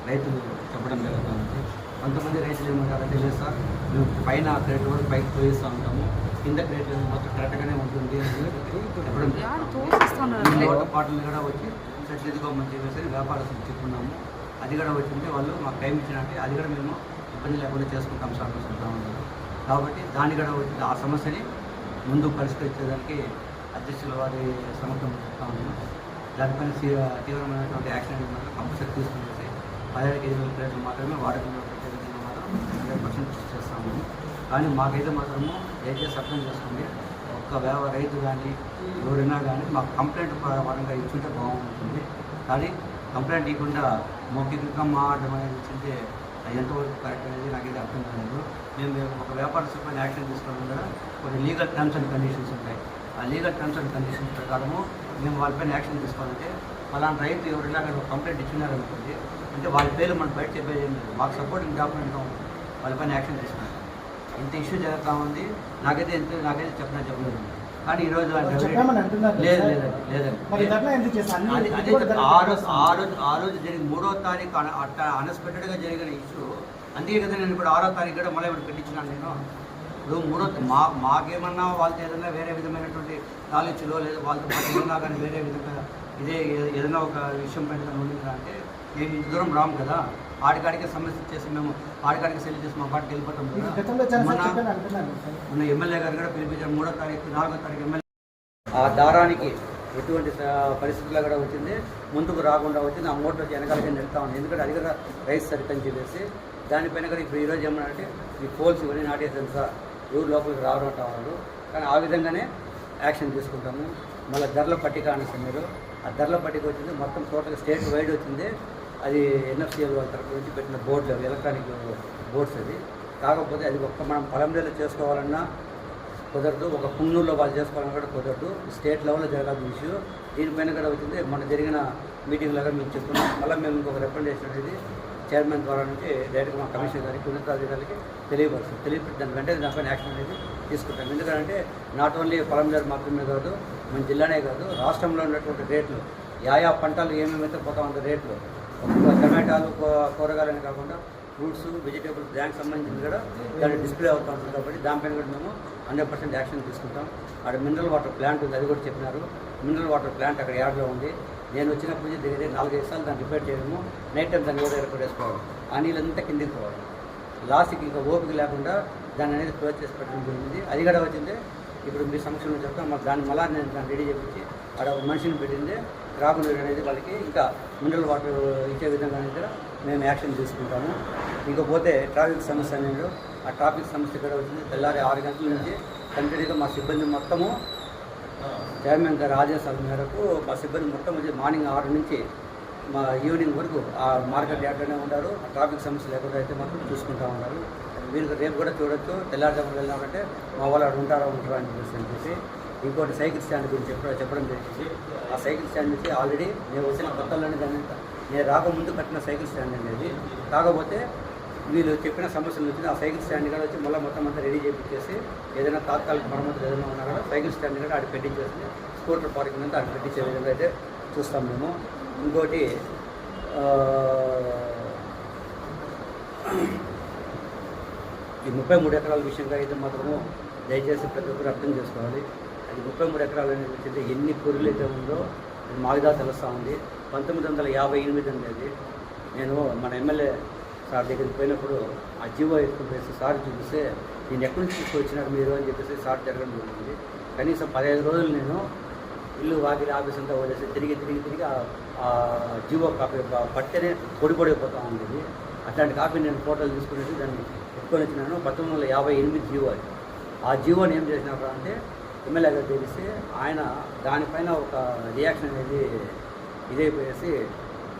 C: రైతులు చెప్పడం జరుగుతుంది. కొంతమంది రైతులు ఏమంటారంటే లేదు సార్ మేము పైన క్రేట్ కూడా పైకి తోయిస్తూ ఉంటాము, కింద క్రేట్ మొత్తం కరెక్ట్గానే ఉంటుంది అని చెప్పడం. పాటలు కూడా వచ్చి సెట్ ఎదుకోమని చెప్పేసి వ్యాపారస్తులు చెప్పుకున్నాము. అది కూడా వచ్చింటే వాళ్ళు మాకు టైం ఇచ్చినట్టే అది కూడా మేము ఇబ్బంది లేకుండా చేసుకుంటాం సార్ చెప్తా ఉంటారు. కాబట్టి దాన్ని కూడా వచ్చింది. ఆ సమస్యని ముందు పరిష్కరించేదానికి అధ్యక్షుల వారి సమర్థం చెప్తా ఉన్నాము. దానిపైన తీవ్రమైనటువంటి యాక్షన్ కంపల్సరీ తీసుకునేసి 15 కేజీల క్రేట్లు మాత్రమే వాడకంలో పెట్టే మాత్రం 100% కృషి చేస్తాము. కానీ మాకైతే మాత్రము దయచేసి అర్థం చేసుకోండి, ఒక్క రైతు కానీ ఎవరైనా కానీ మాకు కంప్లైంట్ పరంగా ఇచ్చుంటే బాగుంటుంది. కానీ కంప్లైంట్ ఇవ్వకుండా మౌఖికంగా మాట్లాడడం అనేది ఇచ్చింటే ఎంతవరకు కరెక్ట్ అనేది నాకైతే అర్థం కాలేదు. మేము ఒక వ్యాపారస్తుల పైన యాక్షన్ తీసుకోవడం కూడా కొన్ని లీగల్ టర్మ్స్ అండ్ కండిషన్స్ ఉంటాయి. ఆ లీగల్ టర్మ్స్ అండ్ కండిషన్స్ ప్రకారము మేము వాళ్ళపైన యాక్షన్ తీసుకోవాలంటే అలాంటి రైతు ఎవరైనా కానీ ఒక కంప్లైంట్ ఇచ్చినారనుకోండి అంటే వాళ్ళ పేరు మనం బయట చెప్పేది ఏం లేదు, మాకు సపోర్టింగ్ డాక్యుమెంట్గా ఉంటుంది, వాళ్ళపైన యాక్షన్ తీసుకుంటాం. ఇంత ఇష్యూ జరుగుతూ ఉంది, నాకైతే చెప్పలేదు. కానీ ఈరోజు లేదండి ఆ రోజు జరిగిన 3వ తారీఖు అట్లా అన్ఎక్స్పెక్టెడ్గా జరిగిన ఇష్యూ. అందుకే కదా నేను ఇప్పుడు 6వ తారీఖు కూడా మళ్ళీ ఇప్పుడు పెట్టించినాను. నేను ఇప్పుడు మాకేమన్నా వాళ్ళతో ఏదైనా వేరే విధమైనటువంటి నాలెడ్జ్లో లేదా వాళ్ళతో ఏదన్నా కానీ వేరే విధంగా ఇదే ఏదైనా ఒక విషయం పైన ఉండిందా అంటే నేను ఇంత దూరం రాము కదా, ఆడికాడికే సమస్య చేసి మేము ఆడికాడికి సెల్ చేసి మా పాటికి వెళ్ళిపోతాం కదా. మొన్న ఎమ్మెల్యే గారు కూడా పిలిపించారు 3వ తారీఖు 4వ తారీఖు ఎమ్మెల్యే ఆ దారానికి ఎటువంటి పరిస్థితుల్లో కూడా వచ్చింది ముందుకు రాకుండా వచ్చింది. ఆ మోటార్ వచ్చి వెనకాలకి నిలుతా ఉంది. ఎందుకంటే అది కూడా రైస్ సరికని చెప్పేసి దానిపైన కూడా ఇప్పుడు ఈరోజు ఏమన్నారంటే ఈ పోల్స్ ఇవన్నీ నాటేసాను సార్, ఊరు లోపలికి రావడం వాళ్ళు. కానీ ఆ విధంగానే యాక్షన్ తీసుకుంటాము. మళ్ళీ ధరల పట్టిక అనేసి మీరు ఆ ధరల పట్టిక వచ్చింది మొత్తం టోటల్ స్టేట్ వైడ్ వచ్చింది. అది ఎన్ఎఫ్సిఎల్ వాళ్ళ తరఫు నుంచి పెట్టిన బోర్డులు అవి ఎలక్ట్రానిక్ బోర్డ్స్ అది. కాకపోతే అది ఒక్క మనం పొలంలో చేసుకోవాలన్నా కుదరదు, ఒక పుంగనూరులో వాళ్ళు చేసుకోవాలన్నా కూడా కుదరదు. స్టేట్ లెవెల్లో జరగాల్సిన ఇష్యూ. దీనిపైన కూడా వచ్చింది మన జరిగిన మీటింగ్లో కూడా మేము చెప్తున్నాం. మళ్ళీ మేము ఇంకొక రికమెండేషన్ అనేది చైర్మన్ ద్వారా నుంచి డైరెక్ట్గా మా కమిషనర్ గారికి ఉన్నతాధికారులకి తెలియపెట్టి దాని వెంటనే దానిపైన యాక్షన్ అనేది తీసుకుంటాం. ఎందుకంటే నాట్ ఓన్లీ పొలంలో మాత్రమే కాదు, మన జిల్లానే కాదు రాష్ట్రంలో ఉన్నటువంటి రేట్లు యా పంటలు ఏమేమైతే పోతా ఉందో రేట్లు, టమాటాలు కూరగాయలని కాకుండా ఫ్రూట్స్ వెజిటేబుల్స్ దానికి సంబంధించి కూడా దాన్ని డిస్ప్లే అవుతూ ఉంటుంది. కాబట్టి దానిపైన కూడా మేము 100% యాక్షన్ తీసుకుంటాం. అక్కడ మినరల్ వాటర్ ప్లాంట్ ఉంది, అది కూడా చెప్పినారు. మినరల్ వాటర్ ప్లాంట్ అక్కడ యాడ్లో ఉంది. నేను వచ్చినప్పటి నుంచి దగ్గర 4-5 సార్లు దాన్ని రిపేర్ చేయడము, నైట్ టైం దాన్ని కూడా ఏర్పాటు చేసుకోవడం, ఆ నీళ్ళంతా కిందికి పోవడం, లాస్ట్కి ఇంకా ఓపిక లేకుండా దాన్ని అనేది క్లోజ్ చేసి పెట్టడం జరిగింది. అది కూడా వచ్చింది. ఇప్పుడు మీ సమక్షంలో చెప్తాం. మాకు దాన్ని మళ్ళా నేను దాన్ని రెడీ చేయించి అక్కడ ఒక మనిషిని పెట్టింది. క్రాప్ అనేది వాళ్ళకి ఇంకా మినరల్ వాటర్ ఇచ్చే విధంగా అనేది మేము యాక్షన్ తీసుకుంటాము. ఇంకపోతే ట్రాఫిక్ సమస్య అనేది ఆ ట్రాఫిక్ సమస్య కూడా వచ్చింది. తెల్లారి 6 గంటల నుంచి కంటిన్యూగా మా సిబ్బంది మొత్తము చైర్మన్ గారి ఆదేశాల మేరకు మా సిబ్బంది మొత్తం వచ్చి మార్నింగ్ 6 నుంచి మా ఈవినింగ్ వరకు ఆ మార్కెట్ యార్డ్లోనే ఉంటారు. ట్రాఫిక్ సమస్యలు ఎక్కడ అయితే మాత్రం చూసుకుంటూ ఉన్నారు. మీరు రేపు కూడా చూడొచ్చు. తెల్లారుజామున వెళ్ళినామంటే మా వాళ్ళు అక్కడ ఉంటారా అని చెప్పేసి. ఇంకోటి సైకిల్ స్టాండ్ గురించి చెప్పడం జరిగింది. ఆ సైకిల్ స్టాండ్ నుంచి ఆల్రెడీ నేను వచ్చిన కొత్తలోనే దాన్ని నేను రాకముందు కట్టిన సైకిల్ స్టాండ్ అనేది. కాకపోతే వీళ్ళు చెప్పిన సమస్యలు వచ్చింది. ఆ సైకిల్ స్టాండ్ కూడా వచ్చి మళ్ళీ మొత్తం అంతా రెడీ చేయించేసి ఏదైనా తాత్కాలిక మరమ్మతులు ఏదైనా ఉన్నా కూడా సైకిల్ స్టాండ్ కూడా ఆడ పెట్టించేసి స్కూటర్ పార్కింగ్ అంతా ఆడ పెట్టించే విధంగా అయితే చూస్తాం మేము. ఇంకోటి ఈ 33 ఎకరాల విషయంగా అయితే మాత్రము దయచేసి ప్రతి ఒక్కరు అర్థం చేసుకోవాలి. అది 33 ఎకరాలు అనేది వచ్చింది ఎన్ని పొరులు అయితే ఉందో అది మాకుదా తెలుస్తూ ఉంది. 1958 అనేది నేను మన ఎమ్మెల్యే సార్ దగ్గరికి పోయినప్పుడు ఆ జీవో ఎత్తుకుని వేసి సార్ చూపిస్తే నేను ఎక్కడి నుంచి తీసుకొచ్చినారు మీరు అని చెప్పేసి సార్ జరగడం జరిగింది. కనీసం 15 రోజులు నేను ఇల్లు వాకిలి ఆఫీస్ అంతా వదిలేసి తిరిగి ఆ జీవో కాపీ పట్టనే పొడిపోతా ఉండేది. అట్లాంటి కాపీ నేను ఫోటోలు తీసుకునేసి దాన్ని ఎత్తుకొని వచ్చినాను. 1958 జీవో అది. ఆ జీవోని ఏం చేసినారు అంటే ఎమ్మెల్యే గారు తెలిసి ఆయన దానిపైన ఒక రియాక్షన్ అనేది ఇదైపోయేసి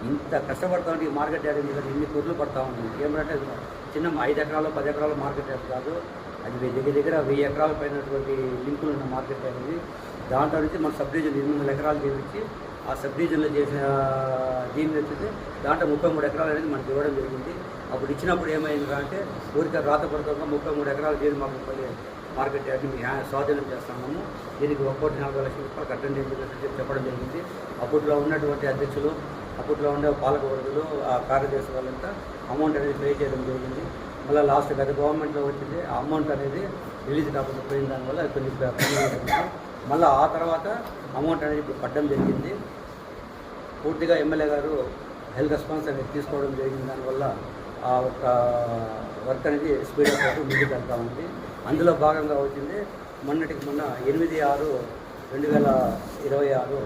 C: ఇంత కష్టపడతా ఉంటే ఈ మార్కెట్ యార్డ్ మీద ఇన్ని పొరులు పడతా ఉంటుంది. ఏమంటే చిన్న 5 ఎకరాలు 10 ఎకరాలు మార్కెట్ యార్డ్ కాదు, అది దగ్గర 1000 ఎకరాల పైనటువంటి లింకులు ఉన్న మార్కెట్ అనేది. దాంట్లో నుంచి మన సబ్ డివిజన్ 800 ఎకరాలు చేయించి ఆ సబ్ డివిజన్లో చేసిన దీన్ని వచ్చింది. దాంట్లో 33 ఎకరాలు అనేది మనకి ఇవ్వడం జరిగింది. అప్పుడు ఇచ్చినప్పుడు ఏమైంది అంటే ఊరికే రాతపడతాక 33 ఎకరాలు చేసి మాకు మార్కెట్ యార్డ్ని స్వాధీనం చేస్తున్నాము, దీనికి 1,40,00,000 కట్టండి అని చెప్పడం జరిగింది. అప్పట్లో ఉన్నటువంటి అధ్యక్షులు, అప్పట్లో ఉండే పాలకవర్గులు, ఆ కార్యదర్శి వాళ్ళంతా అమౌంట్ అనేది పే చేయడం జరిగింది. మళ్ళీ లాస్ట్ గత గవర్నమెంట్లో వచ్చింది ఆ అమౌంట్ అనేది రిలీజ్ కాకుండా పోయిన దానివల్ల అది కొన్ని మళ్ళీ ఆ తర్వాత అమౌంట్ అనేది ఇప్పుడు పడ్డం జరిగింది. పూర్తిగా ఎమ్మెల్యే గారు హెల్త్ రెస్పాన్స్ అనేది తీసుకోవడం జరిగింది. దానివల్ల ఆ ఒక వర్క్ అనేది స్పీడప్ అవుతూ ముందుకు వెళ్తూ ఉంది. అందులో భాగంగా వచ్చింది మొన్నటికి మొన్న 8/6/2026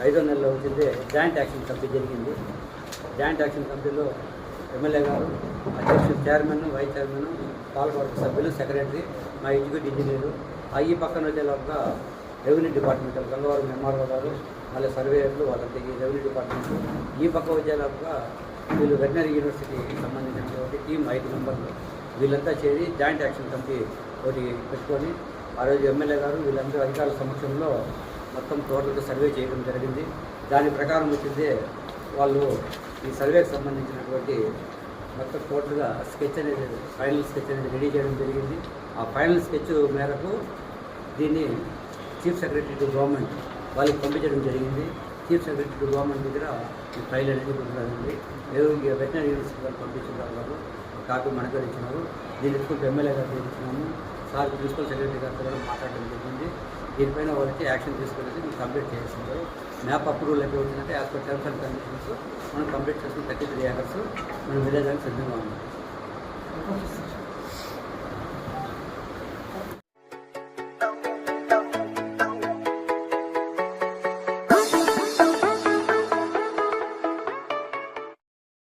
C: 5వ నెలలో వచ్చింది జాయింట్ యాక్షన్ కమిటీ జరిగింది. జాయింట్ యాక్షన్ కమిటీలో ఎమ్మెల్యే గారు, అధ్యక్షుడు, చైర్మన్, వైస్ చైర్మన్, పాలకవర్గ సభ్యులు, సెక్రటరీ, మా ఎగ్జిక్యూటివ్ ఇంజనీరు, ఈ పక్కన వచ్చేలాగా రెవెన్యూ డిపార్ట్మెంట్ గంగవరం ఎంఆర్ఓ గారు, మళ్ళీ సర్వేయర్లు వాళ్ళంతా ఈ రెవెన్యూ డిపార్ట్మెంట్, ఈ పక్క వచ్చేలాగా వీళ్ళు వెటనరీ యూనివర్సిటీకి సంబంధించినటువంటి టీం 5 మెంబర్లు వీళ్ళంతా చేరి జాయింట్ యాక్షన్ కమిటీ ఒకటి పెట్టుకొని ఆ రోజు ఎమ్మెల్యే గారు వీళ్ళందరూ అధికారుల సమక్షంలో మొత్తం టోటల్గా సర్వే చేయడం జరిగింది. దాని ప్రకారం వచ్చింది వాళ్ళు ఈ సర్వేకి సంబంధించినటువంటి మొత్తం టోటల్గా స్కెచ్ అనేది ఫైనల్ స్కెచ్ అనేది రెడీ చేయడం జరిగింది. ఆ ఫైనల్ స్కెచ్ మేరకు దీన్ని చీఫ్ సెక్రటరీ టు గవర్నమెంట్ వాళ్ళకి పంపించడం జరిగింది. చీఫ్ సెక్రటరీ టు గవర్నమెంట్ దగ్గర ఈ ఫైల్ అనేది ఉంటుంది. వెటనరీ యూనివర్సిటీ వాళ్ళు పంపించిన వాళ్ళు కాపీ మనకు ఇచ్చినారు. దీన్ని తీసుకుంటే ఎమ్మెల్యే గారు ఇచ్చినాము. సార్ ప్రిన్సిపల్ సెక్రటరీ గారితో కూడా మాట్లాడడం జరిగింది. దీనిపైన వాళ్ళకి యాక్షన్ తీసుకునేది మీరు కంప్లీట్ చేస్తున్నారు. మ్యాప్ అప్రూవల్ ఎక్కడ వచ్చిందంటే as per terms and conditions మనం కంప్లీట్ చేసుకుని 33 acres మనం విలేజ్ సిద్ధంగా ఉన్నాం.